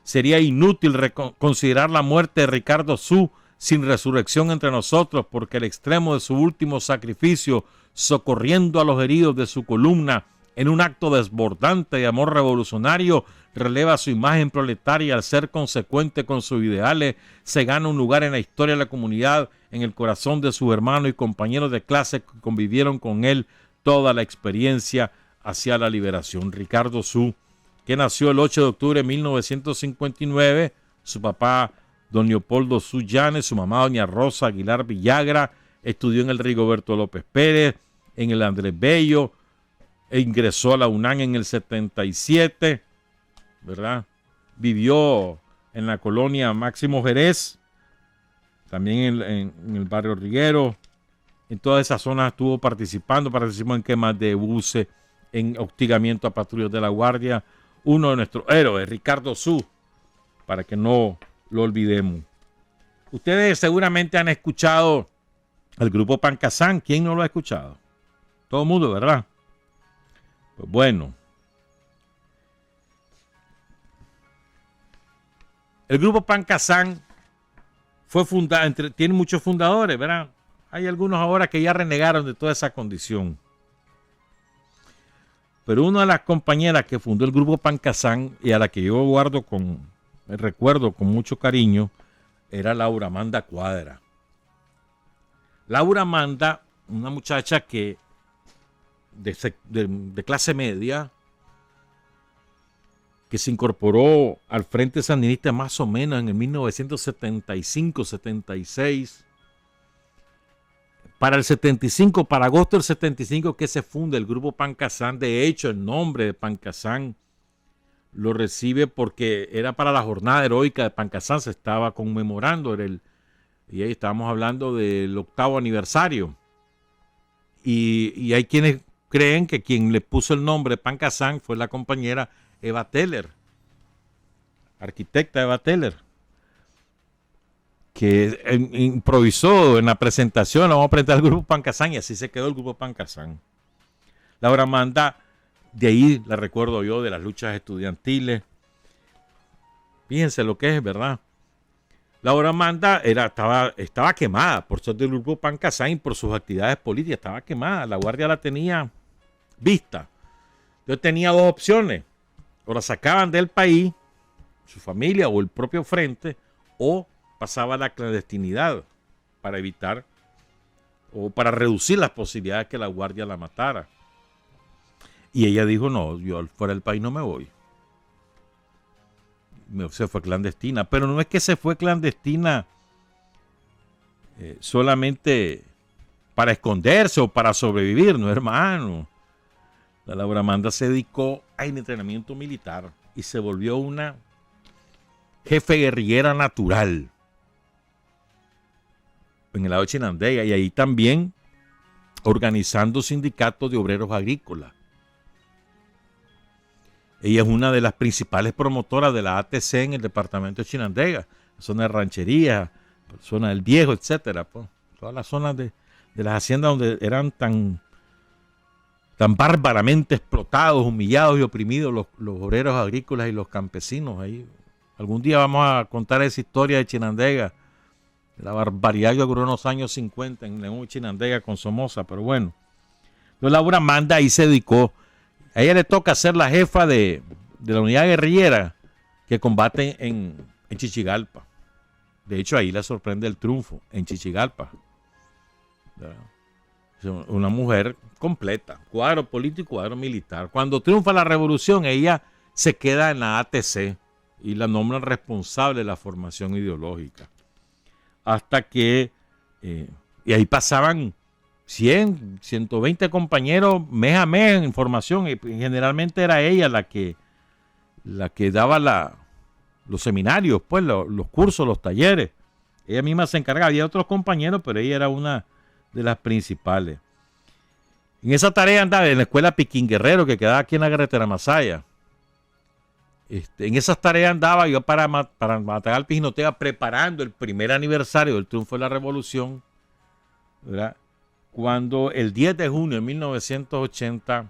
sería inútil considerar la muerte de Ricardo Su sin resurrección entre nosotros, porque el extremo de su último sacrificio, socorriendo a los heridos de su columna, en un acto desbordante de amor revolucionario, releva su imagen proletaria. Al ser consecuente con sus ideales, se gana un lugar en la historia de la comunidad, en el corazón de sus hermanos y compañeros de clase que convivieron con él toda la experiencia hacia la liberación. Ricardo Su, que nació el 8 de octubre de 1959, su papá don Leopoldo Su Llanes, su mamá doña Rosa Aguilar Villagra, estudió en el Rigoberto López Pérez, en el Andrés Bello, e ingresó a la UNAM en el 77, ¿verdad? Vivió en la colonia Máximo Jerez, también en el barrio Riguero. En todas esas zonas estuvo participó en quemas de buses, en hostigamiento a patrullas de la Guardia. Uno de nuestros héroes, Ricardo Su, para que no lo olvidemos. Ustedes seguramente han escuchado al grupo Pancasán. ¿Quién no lo ha escuchado? Todo el mundo, ¿verdad? Pues bueno, el grupo Pancasán fue fundado, tiene muchos fundadores, ¿verdad? Hay algunos ahora que ya renegaron de toda esa condición. Pero una de las compañeras que fundó el grupo Pancasán y a la que yo recuerdo con mucho cariño, era Laura Amanda Cuadra. Laura Amanda, una muchacha que de clase media, que se incorporó al Frente Sandinista más o menos en el 1975-76. Para el 75, para agosto del 75, que se funda el grupo Pancasán. De hecho, el nombre de Pancasán lo recibe porque era para la jornada heroica de Pancasán, se estaba conmemorando, y ahí estábamos hablando del 8º aniversario. Y hay quienes creen que quien le puso el nombre Pancasán fue la compañera Eva Teller, arquitecta Eva Teller, que improvisó en la presentación. Vamos a presentar el grupo Pancasán, y así se quedó el grupo Pancasán. Laura Amanda, de ahí la recuerdo yo, de las luchas estudiantiles. Fíjense lo que es, ¿verdad? Laura Amanda estaba quemada por ser del grupo Pancasán y por sus actividades políticas. Estaba quemada, la Guardia la tenía vista. Yo tenía dos opciones: o la sacaban del país, su familia o el propio frente, o pasaba a la clandestinidad para evitar o para reducir las posibilidades de que la Guardia la matara. Y ella dijo: no, yo fuera del país no me voy. Se fue clandestina, pero no es que se fue clandestina solamente para esconderse o para sobrevivir, no, hermano. La Laura Amanda se dedicó al entrenamiento militar y se volvió una jefe guerrillera natural en el lado de Chinandega, y ahí también organizando sindicatos de obreros agrícolas. Ella es una de las principales promotoras de la ATC en el departamento de Chinandega, la zona de Ranchería, la zona del Viejo, etcétera, pues, todas las zonas de las haciendas donde eran tan bárbaramente explotados, humillados y oprimidos los obreros agrícolas y los campesinos. Ahí algún día vamos a contar esa historia de Chinandega, la barbaridad que ocurrió en los años 50 en León, Chinandega con Somoza. Pero bueno, Laura Amanda ahí se dedicó. A ella le toca ser la jefa de la unidad guerrillera que combate en Chichigalpa. De hecho, ahí le sorprende el triunfo en Chichigalpa. Una mujer completa, cuadro político, cuadro militar. Cuando triunfa la revolución, ella se queda en la ATC y la nombran responsable de la formación ideológica. Hasta que, y ahí pasaban 100, 120 compañeros mes a mes en formación, y generalmente era ella la que daba los seminarios, pues los cursos, los talleres. Ella misma se encargaba. Había otros compañeros, pero ella era una de las principales. En esa tarea andaba en la escuela Piquín Guerrero, que quedaba aquí en la carretera Masaya. En esas tareas andaba yo para Matagalpa y Jinotega, preparando el primer aniversario del triunfo de la revolución, ¿verdad? Cuando el 10 de junio de 1980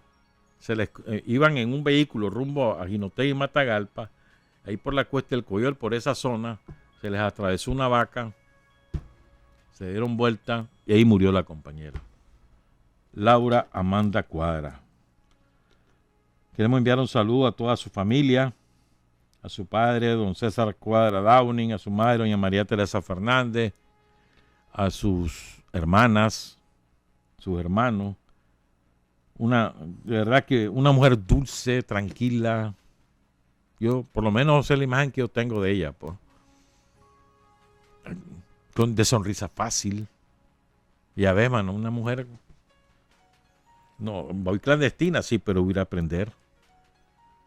iban en un vehículo rumbo a Jinotega y Matagalpa, ahí por la Cuesta del Coyol, por esa zona, se les atravesó una vaca, se dieron vuelta y ahí murió la compañera. Laura Amanda Cuadra. Queremos enviar un saludo a toda su familia, a su padre, don César Cuadra Downing, a su madre, doña María Teresa Fernández, a sus hermanas, sus hermanos. De verdad que una mujer dulce, tranquila. Yo, por lo menos, es la imagen que yo tengo de ella, pues. De sonrisa fácil. Ya ves, mano, una mujer, no, voy clandestina, sí, pero voy a aprender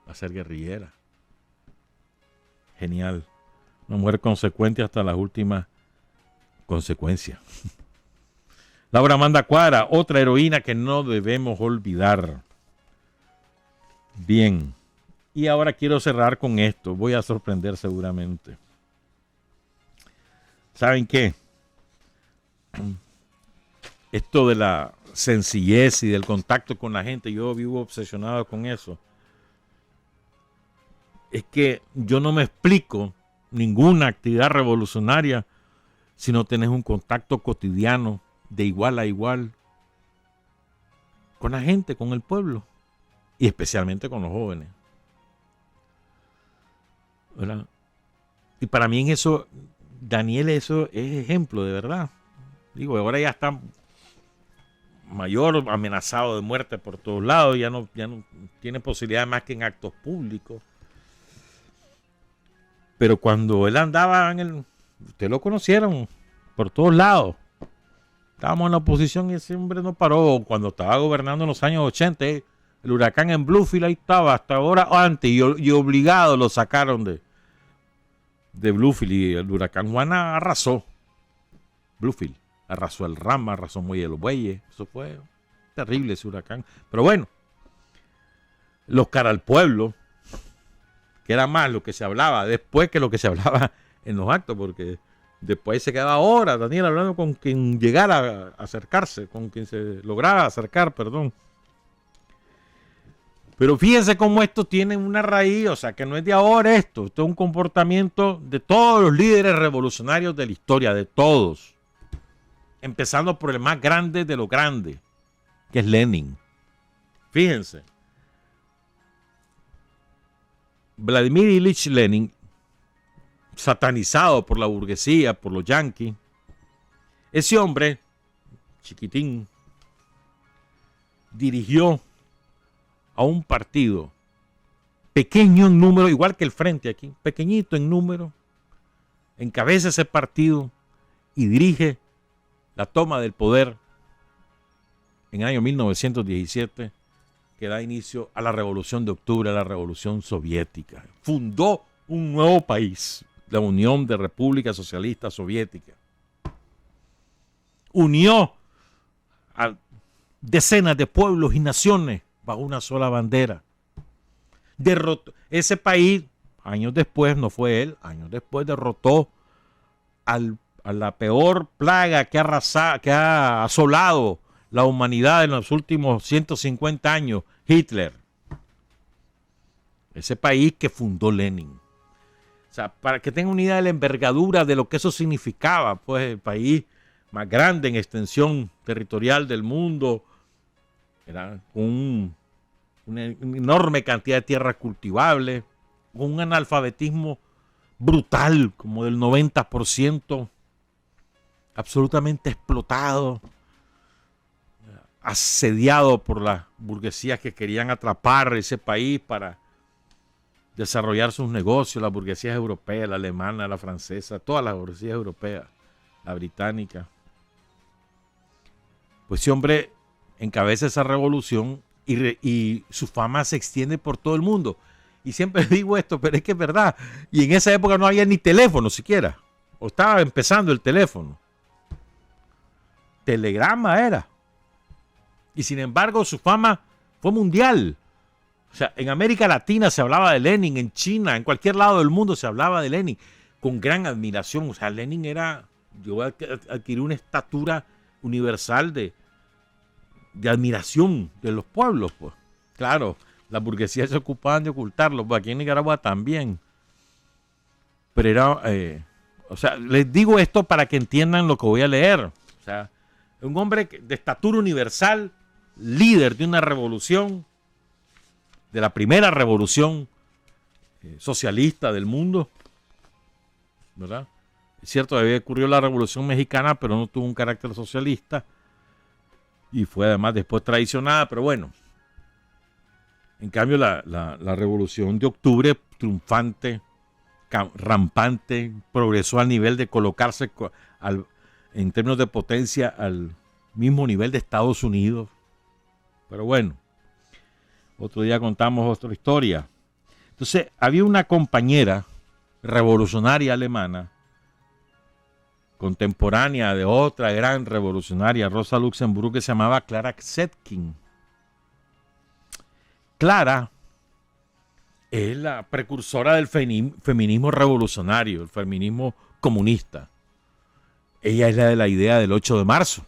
a ser guerrillera. Genial. Una mujer consecuente hasta las últimas consecuencias. Laura Amanda Cuadra, otra heroína que no debemos olvidar. Bien. Y ahora quiero cerrar con esto. Voy a sorprender seguramente. ¿Saben qué? Esto de la sencillez y del contacto con la gente, yo vivo obsesionado con eso. Es que yo no me explico ninguna actividad revolucionaria si no tenés un contacto cotidiano de igual a igual con la gente, con el pueblo y especialmente con los jóvenes. ¿Verdad? Y para mí en eso, Daniel, eso es ejemplo de verdad. Digo, ahora ya está mayor, amenazado de muerte por todos lados, ya no tiene posibilidad más que en actos públicos. Pero cuando él andaba ustedes lo conocieron por todos lados. Estábamos en la oposición y ese hombre no paró. Cuando estaba gobernando en los años 80, el huracán en Bluefield ahí estaba hasta ahora antes y obligado lo sacaron de Bluefield y el huracán Juana arrasó Bluefield, arrasó el Rama, arrasó Muelle de los Bueyes. Eso fue terrible ese huracán. Pero bueno, los cara al pueblo, que era más lo que se hablaba después que lo que se hablaba en los actos, porque después se quedaba horas Daniel hablando con quien llegara a acercarse, con quien se lograra acercar, perdón. Pero fíjense cómo esto tiene una raíz, o sea, que no es de ahora esto es un comportamiento de todos los líderes revolucionarios de la historia, de todos. Empezando por el más grande de los grandes, que es Lenin. Fíjense. Vladimir Ilich Lenin, satanizado por la burguesía, por los yanquis. Ese hombre, chiquitín, dirigió a un partido pequeño en número, igual que el Frente aquí, pequeñito en número, encabeza ese partido y dirige la toma del poder en el año 1917, que da inicio a la Revolución de Octubre, a la Revolución Soviética. Fundó un nuevo país, la Unión de Repúblicas Socialistas Soviéticas. Unió a decenas de pueblos y naciones bajo una sola bandera. Derrotó ese país, años después, no fue él, años después derrotó a la peor plaga que ha asolado la humanidad en los últimos 150 años, Hitler. Ese país que fundó Lenin. O sea, para que tengan una idea de la envergadura de lo que eso significaba, pues el país más grande en extensión territorial del mundo, era con una enorme cantidad de tierras cultivables, con un analfabetismo brutal, como del 90%, absolutamente explotado, asediado por las burguesías que querían atrapar ese país para desarrollar sus negocios, las burguesías europeas, la alemana, la francesa, todas las burguesías europeas, la británica. Pues ese hombre encabeza esa revolución y su fama se extiende por todo el mundo. Y siempre digo esto, pero es que es verdad. Y en esa época no había ni teléfono siquiera. O estaba empezando el teléfono. Telegrama era. Y sin embargo su fama fue mundial. O sea, en América Latina se hablaba de Lenin, en China, en cualquier lado del mundo se hablaba de Lenin, con gran admiración. O sea, Lenin yo adquirí una estatura universal de admiración de los pueblos, pues. Claro, las burguesías se ocupaban de ocultarlo, pues aquí en Nicaragua también. pero era, o sea, les digo esto para que entiendan lo que voy a leer. O sea, un hombre de estatura universal, líder de una revolución, de la primera revolución socialista del mundo, ¿verdad? Es cierto, había ocurrido la Revolución Mexicana, pero no tuvo un carácter socialista y fue además después traicionada, pero bueno. En cambio, la Revolución de Octubre, triunfante, rampante, progresó al nivel de colocarse en términos de potencia al mismo nivel de Estados Unidos. Pero bueno, otro día contamos otra historia. Entonces, había una compañera revolucionaria alemana, contemporánea de otra gran revolucionaria, Rosa Luxemburg, que se llamaba Clara Zetkin. Clara es la precursora del feminismo revolucionario, el feminismo comunista. Ella es la de la idea del 8 de marzo.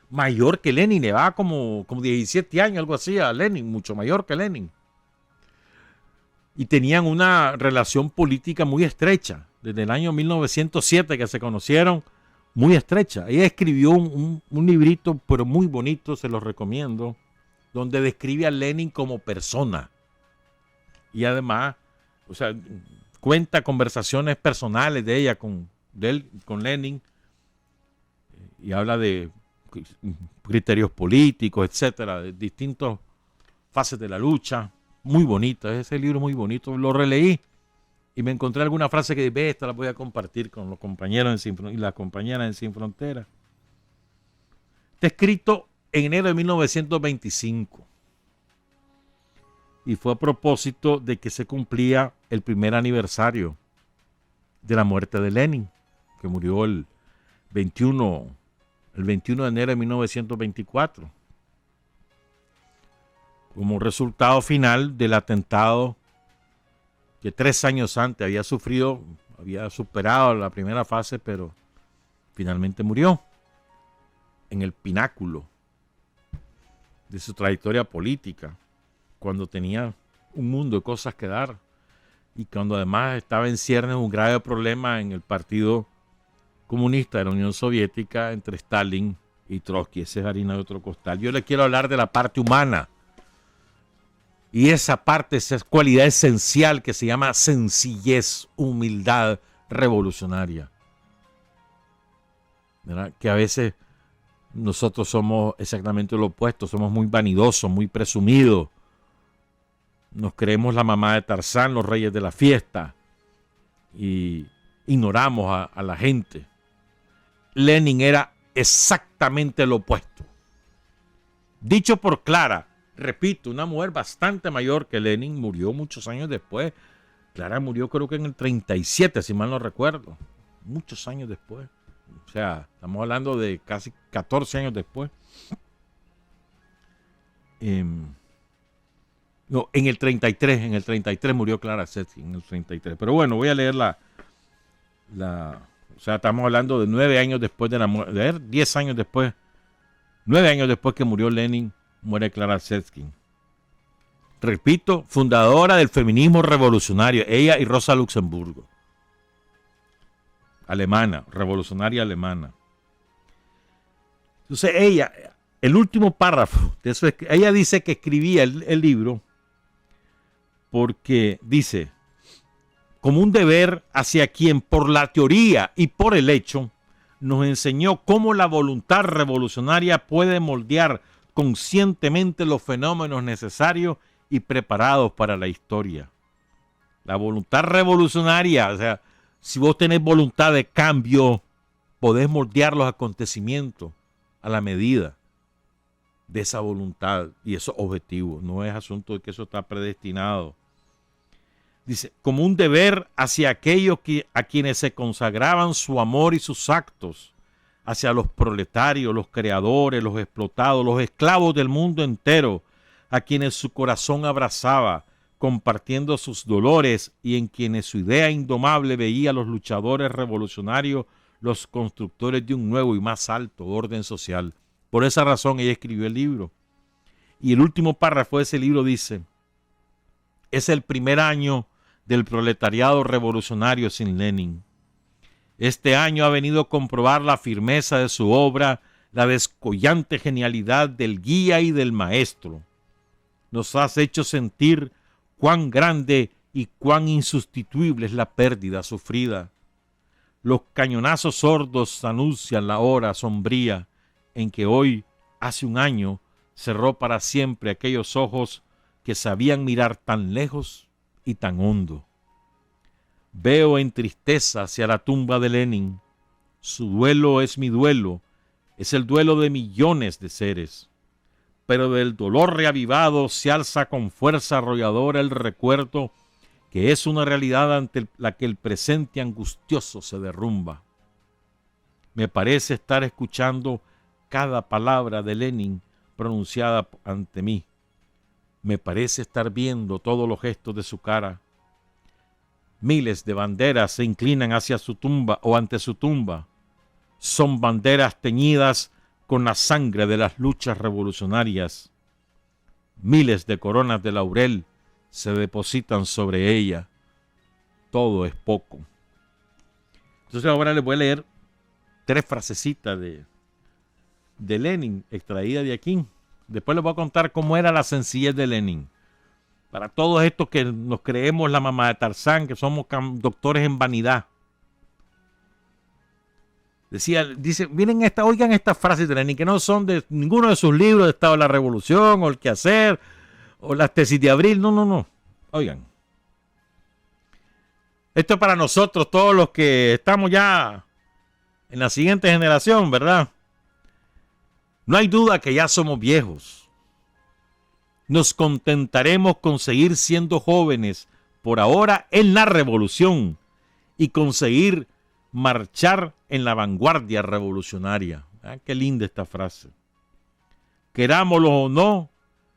Mayor que Lenin, le va como 17 años, algo así, a Lenin, mucho mayor que Lenin. Y tenían una relación política muy estrecha, desde el año 1907 que se conocieron, muy estrecha. Ella escribió un librito, pero muy bonito, se los recomiendo, donde describe a Lenin como persona. Y además, o sea, cuenta conversaciones personales de ella con Lenin, y habla de criterios políticos, etcétera, de distintas fases de la lucha. Muy bonito, ese libro muy bonito. Lo releí y me encontré alguna frase que dije, esta la voy a compartir con los compañeros y las compañeras en Sin Fronteras. Está escrito en enero de 1925 y fue a propósito de que se cumplía el primer aniversario de la muerte de Lenin, que murió el 21 de enero de 1924, como resultado final del atentado que 3 años antes había sufrido, había superado la primera fase, pero finalmente murió en el pináculo de su trayectoria política, cuando tenía un mundo de cosas que dar y cuando además estaba en ciernes un grave problema en el Partido Comunista de la Unión Soviética entre Stalin y Trotsky. Esa es harina de otro costal. Yo le quiero hablar de la parte humana y esa parte, esa cualidad esencial que se llama sencillez, humildad revolucionaria, ¿verdad? Que a veces nosotros somos exactamente lo opuesto, somos muy vanidosos, muy presumidos. Nos creemos la mamá de Tarzán, los reyes de la fiesta, y ignoramos a la gente. Lenin era exactamente lo opuesto. Dicho por Clara, repito, una mujer bastante mayor que Lenin, murió muchos años después. Clara murió creo que en el 37, si mal no recuerdo. Muchos años después. O sea, estamos hablando de casi 14 años después. No, en el 33 murió Clara Zetkin, en el 33. Pero bueno, voy a leer o sea, estamos hablando de 9 años después de la muerte, 10 años después, 9 años después que murió Lenin, muere Clara Zetkin. Repito, fundadora del feminismo revolucionario, ella y Rosa Luxemburg. Alemana, revolucionaria alemana. Entonces ella, el último párrafo, de eso, ella dice que escribía el libro porque dice, como un deber hacia quien por la teoría y por el hecho nos enseñó cómo la voluntad revolucionaria puede moldear conscientemente los fenómenos necesarios y preparados para la historia. La voluntad revolucionaria, o sea, si vos tenés voluntad de cambio, podés moldear los acontecimientos a la medida de esa voluntad y esos objetivos. No es asunto de que eso está predestinado. Dice, como un deber hacia aquellos a quienes se consagraban su amor y sus actos, hacia los proletarios, los creadores, los explotados, los esclavos del mundo entero, a quienes su corazón abrazaba, compartiendo sus dolores y en quienes su idea indomable veía a los luchadores revolucionarios, los constructores de un nuevo y más alto orden social. Por esa razón ella escribió el libro. Y el último párrafo de ese libro dice, es el primer año del proletariado revolucionario sin Lenin. Este año ha venido a comprobar la firmeza de su obra, la descollante genialidad del guía y del maestro. Nos has hecho sentir cuán grande y cuán insustituible es la pérdida sufrida. Los cañonazos sordos anuncian la hora sombría en que hoy, hace un año, cerró para siempre aquellos ojos que sabían mirar tan lejos y tan hondo. Veo en tristeza hacia la tumba de Lenin. Su duelo es mi duelo, es el duelo de millones de seres. Pero del dolor reavivado se alza con fuerza arrolladora el recuerdo que es una realidad ante la que el presente angustioso se derrumba. Me parece estar escuchando cada palabra de Lenin pronunciada ante mí. Me parece estar viendo todos los gestos de su cara. Miles de banderas se inclinan hacia su tumba o ante su tumba. Son banderas teñidas con la sangre de las luchas revolucionarias. Miles de coronas de laurel se depositan sobre ella. Todo es poco. Entonces ahora les voy a leer 3 frasecitas de Lenin, extraídas de aquí. Después les voy a contar cómo era la sencillez de Lenin. Para todos estos que nos creemos la mamá de Tarzán, que somos doctores en vanidad. Dice, oigan estas frases de Lenin, que no son de ninguno de sus libros de Estado de la Revolución, o El Quehacer, o las tesis de abril. No. Oigan. Esto es para nosotros, todos los que estamos ya en la siguiente generación, ¿verdad? No hay duda que ya somos viejos. Nos contentaremos con seguir siendo jóvenes por ahora en la revolución y conseguir marchar en la vanguardia revolucionaria. Qué linda esta frase. Querámoslo o no,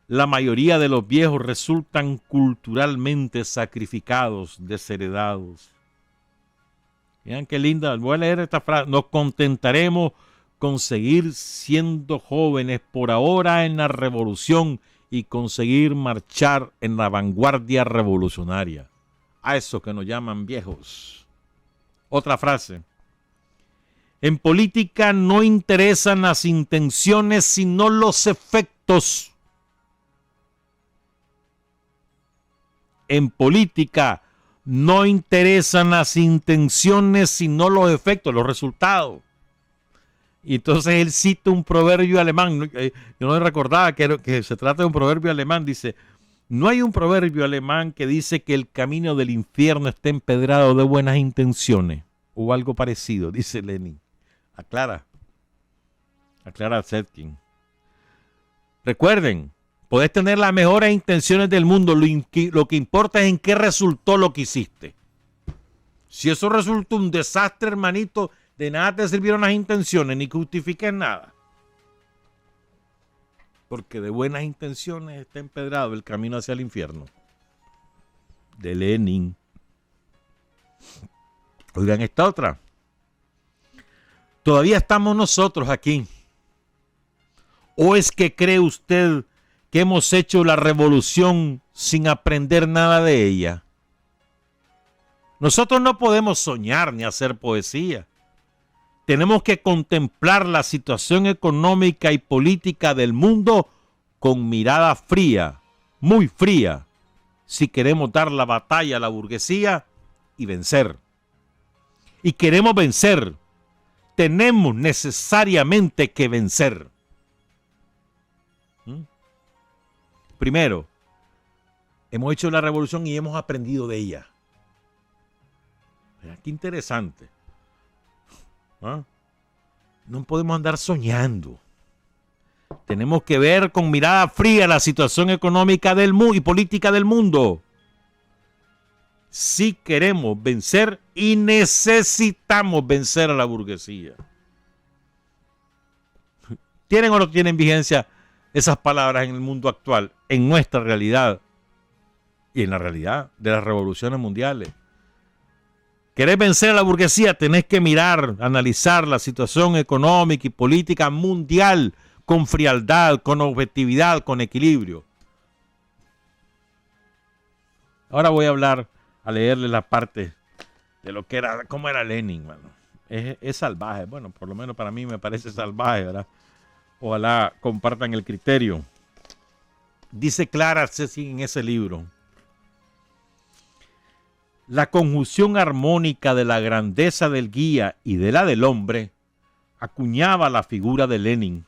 la mayoría de los viejos resultan culturalmente sacrificados, desheredados. Vean qué linda. Voy a leer esta frase. Nos contentaremos con seguir siendo jóvenes por ahora en la revolución y conseguir marchar en la vanguardia revolucionaria. A eso que nos llaman viejos. Otra frase. En política no interesan las intenciones sino los efectos. En política no interesan las intenciones sino los efectos, los resultados. Y entonces él cita un proverbio alemán. Yo no recordaba que se trata de un proverbio alemán. Dice, no hay un proverbio alemán que dice que el camino del infierno está empedrado de buenas intenciones. O algo parecido, dice Lenin. Aclara Zetkin. Recuerden, podés tener las mejores intenciones del mundo. Lo que importa es en qué resultó lo que hiciste. Si eso resultó un desastre, hermanito, de nada te sirvieron las intenciones, ni justifiques nada. Porque de buenas intenciones está empedrado el camino hacia el infierno. De Lenin. Oigan esta otra. Todavía estamos nosotros aquí. ¿O es que cree usted que hemos hecho la revolución sin aprender nada de ella? Nosotros no podemos soñar ni hacer poesía. Tenemos que contemplar la situación económica y política del mundo con mirada fría, muy fría, si queremos dar la batalla a la burguesía y vencer. Y queremos vencer. Tenemos necesariamente que vencer. Primero, hemos hecho la revolución y hemos aprendido de ella. Mira, qué interesante. No podemos andar soñando. Tenemos que ver con mirada fría la situación económica del mundo y política del mundo. Si queremos vencer y necesitamos vencer a la burguesía. ¿Tienen o no tienen vigencia esas palabras en el mundo actual, en nuestra realidad y en la realidad de las revoluciones mundiales? ¿Querés vencer a la burguesía? Tenés que mirar, analizar la situación económica y política mundial con frialdad, con objetividad, con equilibrio. Ahora voy a hablar a leerle la parte de lo que era, cómo era Lenin, mano. Es salvaje. Bueno, por lo menos para mí me parece salvaje, ¿verdad? Ojalá compartan el criterio. Dice Clara Ceci en ese libro: la conjunción armónica de la grandeza del guía y de la del hombre acuñaba la figura de Lenin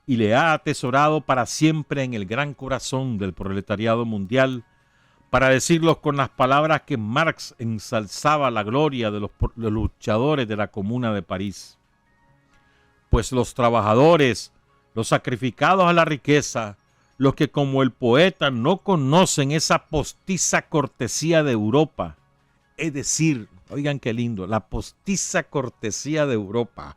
y le ha atesorado para siempre en el gran corazón del proletariado mundial, para decirlo con las palabras que Marx ensalzaba la gloria de los luchadores de la Comuna de París. Pues los trabajadores, los sacrificados a la riqueza, los que como el poeta no conocen esa postiza cortesía de Europa, es decir, oigan qué lindo, la postiza cortesía de Europa,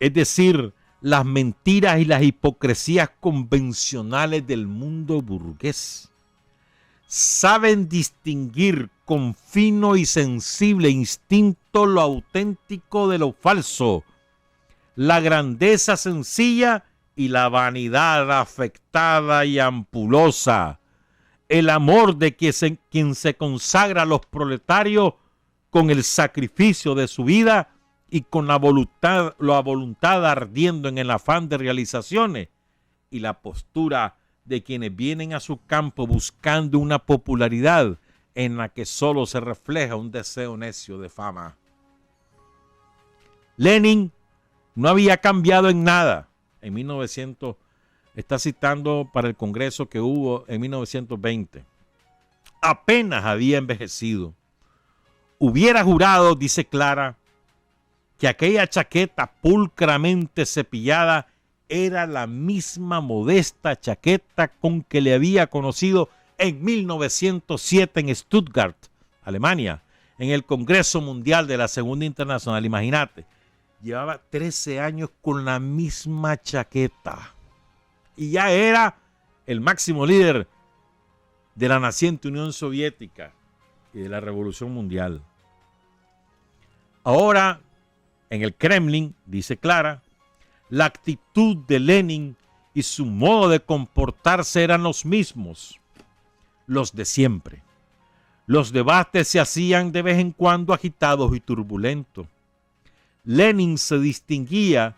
es decir, las mentiras y las hipocresías convencionales del mundo burgués, saben distinguir con fino y sensible instinto lo auténtico de lo falso, la grandeza sencilla y la vanidad afectada y ampulosa, el amor de quien se consagra a los proletarios con el sacrificio de su vida y con la voluntad ardiendo en el afán de realizaciones, y la postura de quienes vienen a su campo buscando una popularidad en la que solo se refleja un deseo necio de fama. Lenin no había cambiado en nada. En 1900, está citando para el congreso que hubo en 1920. Apenas había envejecido. Hubiera jurado, dice Clara, que aquella chaqueta pulcramente cepillada era la misma modesta chaqueta con que le había conocido en 1907 en Stuttgart, Alemania, en el Congreso Mundial de la Segunda Internacional. Imagínate, llevaba 13 años con la misma chaqueta y ya era el máximo líder de la naciente Unión Soviética y de la Revolución Mundial. Ahora, en el Kremlin, dice Clara, la actitud de Lenin y su modo de comportarse eran los mismos, los de siempre. Los debates se hacían de vez en cuando agitados y turbulentos. Lenin se distinguía,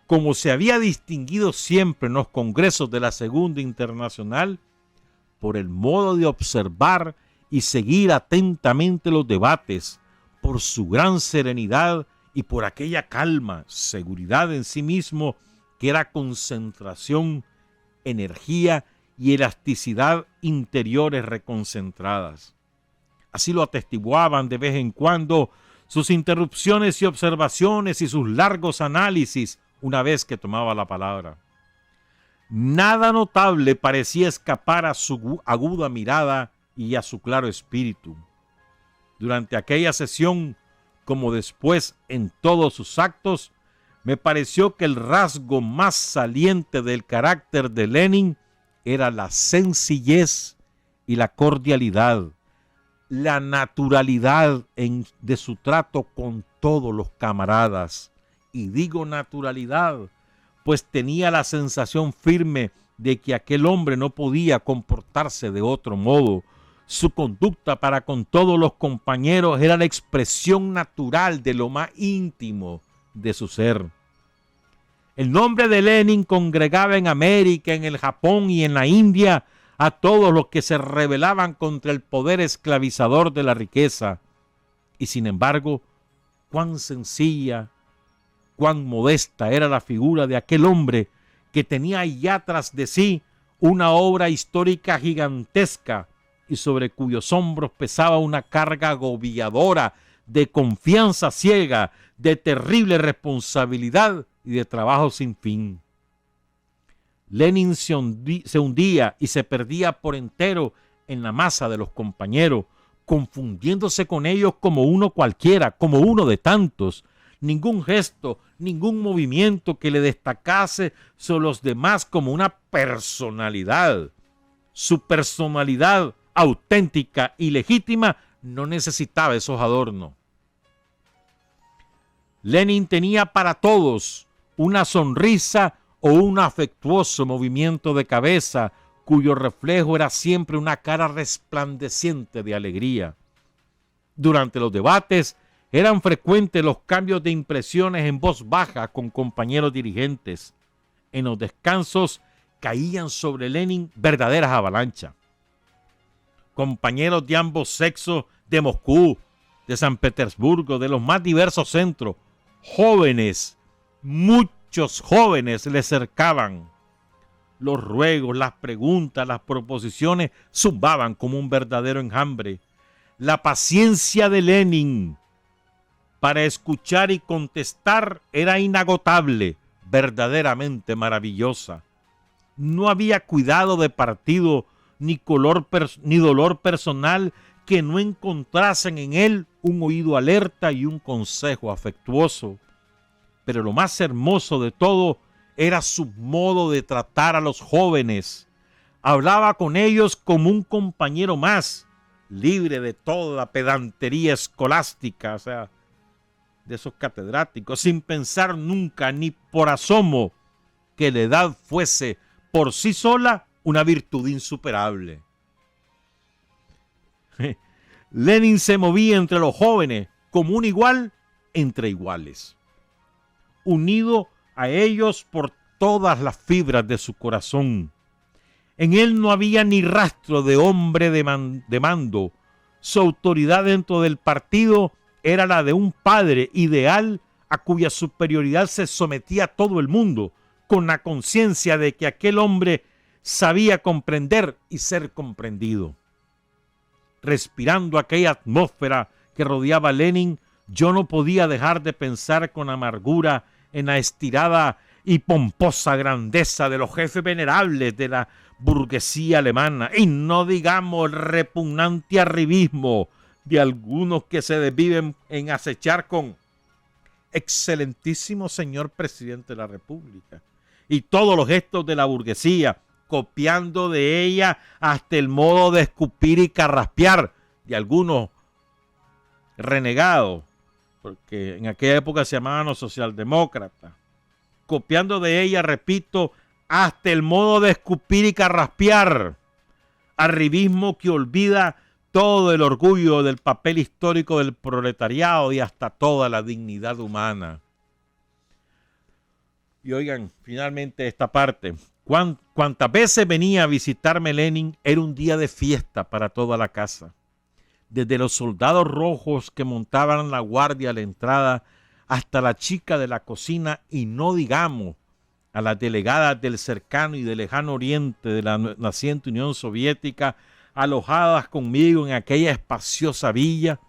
como se había distinguido siempre en los congresos de la Segunda Internacional, por el modo de observar y seguir atentamente los debates, por su gran serenidad y por aquella calma, seguridad en sí mismo, que era concentración, energía y elasticidad interiores reconcentradas. Así lo atestiguaban de vez en cuando sus interrupciones y observaciones y sus largos análisis una vez que tomaba la palabra. Nada notable parecía escapar a su aguda mirada y a su claro espíritu. Durante aquella sesión, como después en todos sus actos, me pareció que el rasgo más saliente del carácter de Lenin era la sencillez y la cordialidad, la naturalidad de su trato con todos los camaradas. Y digo naturalidad, pues tenía la sensación firme de que aquel hombre no podía comportarse de otro modo. Su conducta para con todos los compañeros era la expresión natural de lo más íntimo de su ser. El nombre de Lenin congregaba en América, en el Japón y en la India a todos los que se rebelaban contra el poder esclavizador de la riqueza. Y sin embargo, cuán sencilla, cuán modesta era la figura de aquel hombre que tenía ya tras de sí una obra histórica gigantesca y sobre cuyos hombros pesaba una carga agobiadora de confianza ciega, de terrible responsabilidad y de trabajo sin fin. Lenin se hundía y se perdía por entero en la masa de los compañeros, confundiéndose con ellos como uno cualquiera, como uno de tantos. Ningún gesto, ningún movimiento que le destacase sobre los demás como una personalidad. Su personalidad auténtica y legítima no necesitaba esos adornos. Lenin tenía para todos una sonrisa o un afectuoso movimiento de cabeza cuyo reflejo era siempre una cara resplandeciente de alegría. Durante los debates eran frecuentes los cambios de impresiones en voz baja con compañeros dirigentes. En los descansos caían sobre Lenin verdaderas avalanchas. Compañeros de ambos sexos de Moscú, de San Petersburgo, de los más diversos centros, jóvenes, muchos jóvenes le cercaban. Los ruegos, las preguntas, las proposiciones zumbaban como un verdadero enjambre. La paciencia de Lenin para escuchar y contestar era inagotable, verdaderamente maravillosa. No había cuidado de partido ni dolor personal que no encontrasen en él un oído alerta y un consejo afectuoso. Pero lo más hermoso de todo era su modo de tratar a los jóvenes. Hablaba con ellos como un compañero más, libre de toda pedantería escolástica, o sea, de esos catedráticos, sin pensar nunca ni por asomo que la edad fuese por sí sola una virtud insuperable. Lenin se movía entre los jóvenes como un igual entre iguales, unido a ellos por todas las fibras de su corazón. En él no había ni rastro de hombre de mando. Su autoridad dentro del partido era la de un padre ideal a cuya superioridad se sometía todo el mundo, con la conciencia de que aquel hombre sabía comprender y ser comprendido. Respirando aquella atmósfera que rodeaba a Lenin, yo no podía dejar de pensar con amargura en la estirada y pomposa grandeza de los jefes venerables de la burguesía alemana, y no digamos el repugnante arribismo de algunos que se desviven en acechar con excelentísimo señor presidente de la República, y todos los gestos de la burguesía, copiando de ella hasta el modo de escupir y carraspear de algunos renegados, porque en aquella época se llamaban los socialdemócratas, copiando de ella, repito, hasta el modo de escupir y carraspear, arribismo que olvida todo el orgullo del papel histórico del proletariado y hasta toda la dignidad humana. Y oigan, finalmente esta parte, cuantas veces venía a visitarme Lenin, era un día de fiesta para toda la casa. Desde los soldados rojos que montaban la guardia a la entrada hasta la chica de la cocina, y no digamos a las delegadas del cercano y del lejano oriente de la naciente Unión Soviética, alojadas conmigo en aquella espaciosa villa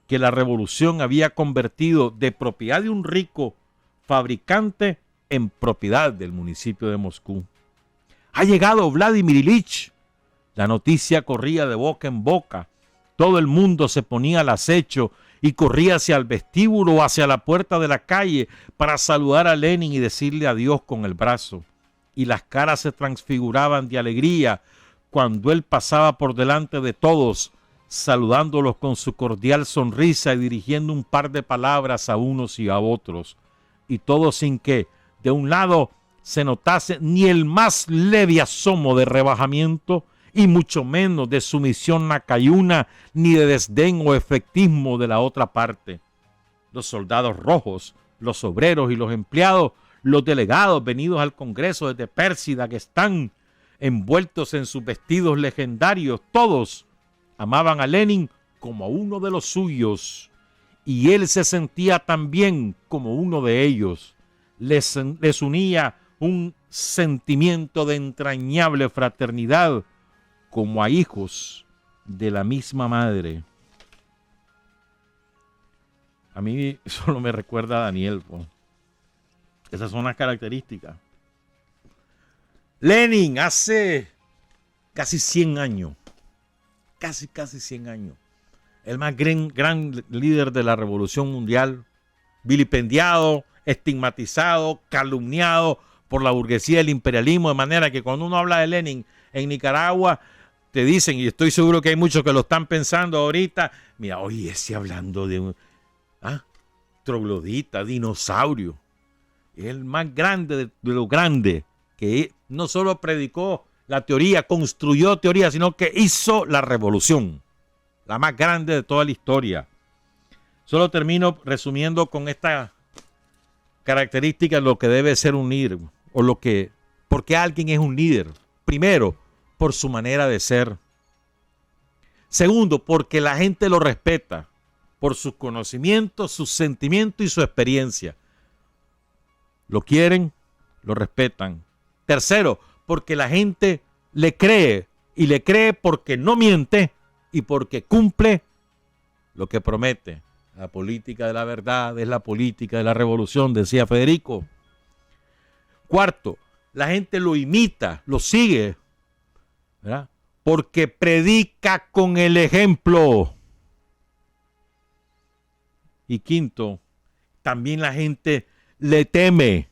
que la revolución había convertido de propiedad de un rico fabricante en propiedad del municipio de Moscú. Ha llegado Vladimir Ilich. La noticia corría de boca en boca. Todo el mundo se ponía al acecho y corría hacia el vestíbulo o hacia la puerta de la calle para saludar a Lenin y decirle adiós con el brazo. Y las caras se transfiguraban de alegría cuando él pasaba por delante de todos, saludándolos con su cordial sonrisa y dirigiendo un par de palabras a unos y a otros. Y todo sin que, de un lado, se notase ni el más leve asomo de rebajamiento, y mucho menos de sumisión lacayuna, ni de desdén o efectismo de la otra parte. Los soldados rojos, los obreros y los empleados, los delegados venidos al Congreso desde Pérsia, que están envueltos en sus vestidos legendarios, todos amaban a Lenin como a uno de los suyos, y él se sentía también como uno de ellos. Les unía un sentimiento de entrañable fraternidad, como a hijos de la misma madre. A mí solo me recuerda a Daniel, pues. Esas son las características. Lenin hace casi 100 años, casi 100 años, el más gran líder de la Revolución Mundial, vilipendiado, estigmatizado, calumniado por la burguesía del imperialismo, de manera que cuando uno habla de Lenin en Nicaragua, te dicen, y estoy seguro que hay muchos que lo están pensando ahorita, mira, oye, ese hablando de un troglodita, dinosaurio, el más grande de lo grande, que no solo predicó la teoría, construyó teoría, sino que hizo la revolución, la más grande de toda la historia. Solo termino resumiendo con esta característica de lo que debe ser un líder, o por qué alguien es un líder. Primero, por su manera de ser. Segundo, porque la gente lo respeta por sus conocimientos, sus sentimientos y su experiencia. Lo quieren, lo respetan. Tercero, porque la gente le cree, y le cree porque no miente y porque cumple lo que promete. La política de la verdad es la política de la revolución, decía Federico. Cuarto, la gente lo imita, lo sigue, ¿verdad? Porque predica con el ejemplo. Y quinto, también la gente le teme,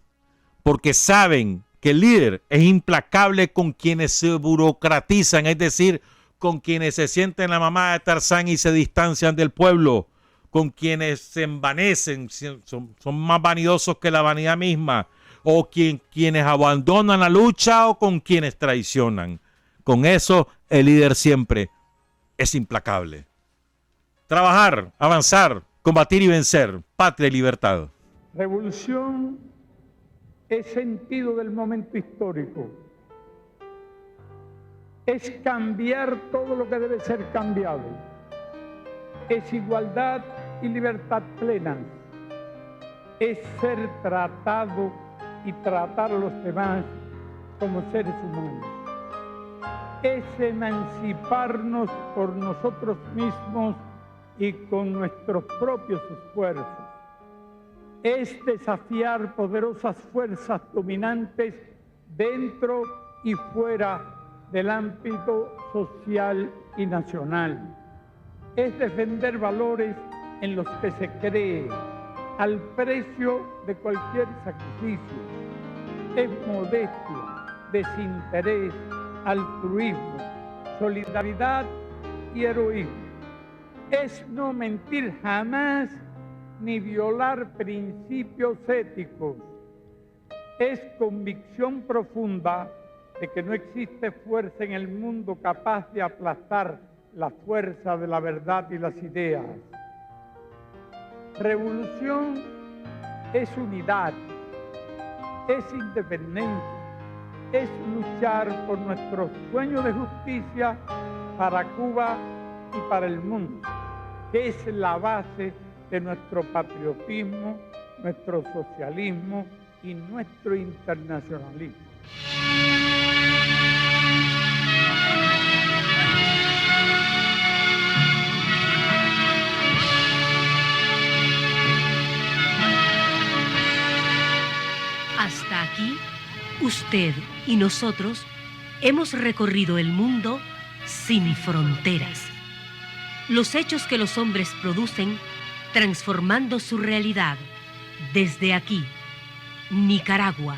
porque saben que el líder es implacable con quienes se burocratizan, es decir, con quienes se sienten la mamá de Tarzán y se distancian del pueblo, con quienes se envanecen, son más vanidosos que la vanidad misma, o quienes abandonan la lucha, o con quienes traicionan. Con eso, el líder siempre es implacable. Trabajar, avanzar, combatir y vencer, patria y libertad. Revolución es sentido del momento histórico. Es cambiar todo lo que debe ser cambiado. Es igualdad y libertad plenas. Es ser tratado y tratar a los demás como seres humanos. Es emanciparnos por nosotros mismos y con nuestros propios esfuerzos. Es desafiar poderosas fuerzas dominantes dentro y fuera del ámbito social y nacional. Es defender valores en los que se cree, al precio de cualquier sacrificio. Es modestia, desinterés, altruismo, solidaridad y heroísmo. Es no mentir jamás ni violar principios éticos. Es convicción profunda de que no existe fuerza en el mundo capaz de aplastar la fuerza de la verdad y las ideas. Revolución es unidad, es independencia, es luchar por nuestros sueños de justicia para Cuba y para el mundo, que es la base de nuestro patriotismo, nuestro socialismo y nuestro internacionalismo. Hasta aquí, usted y nosotros hemos recorrido el mundo sin fronteras. Los hechos que los hombres producen transformando su realidad. Desde aquí, Nicaragua.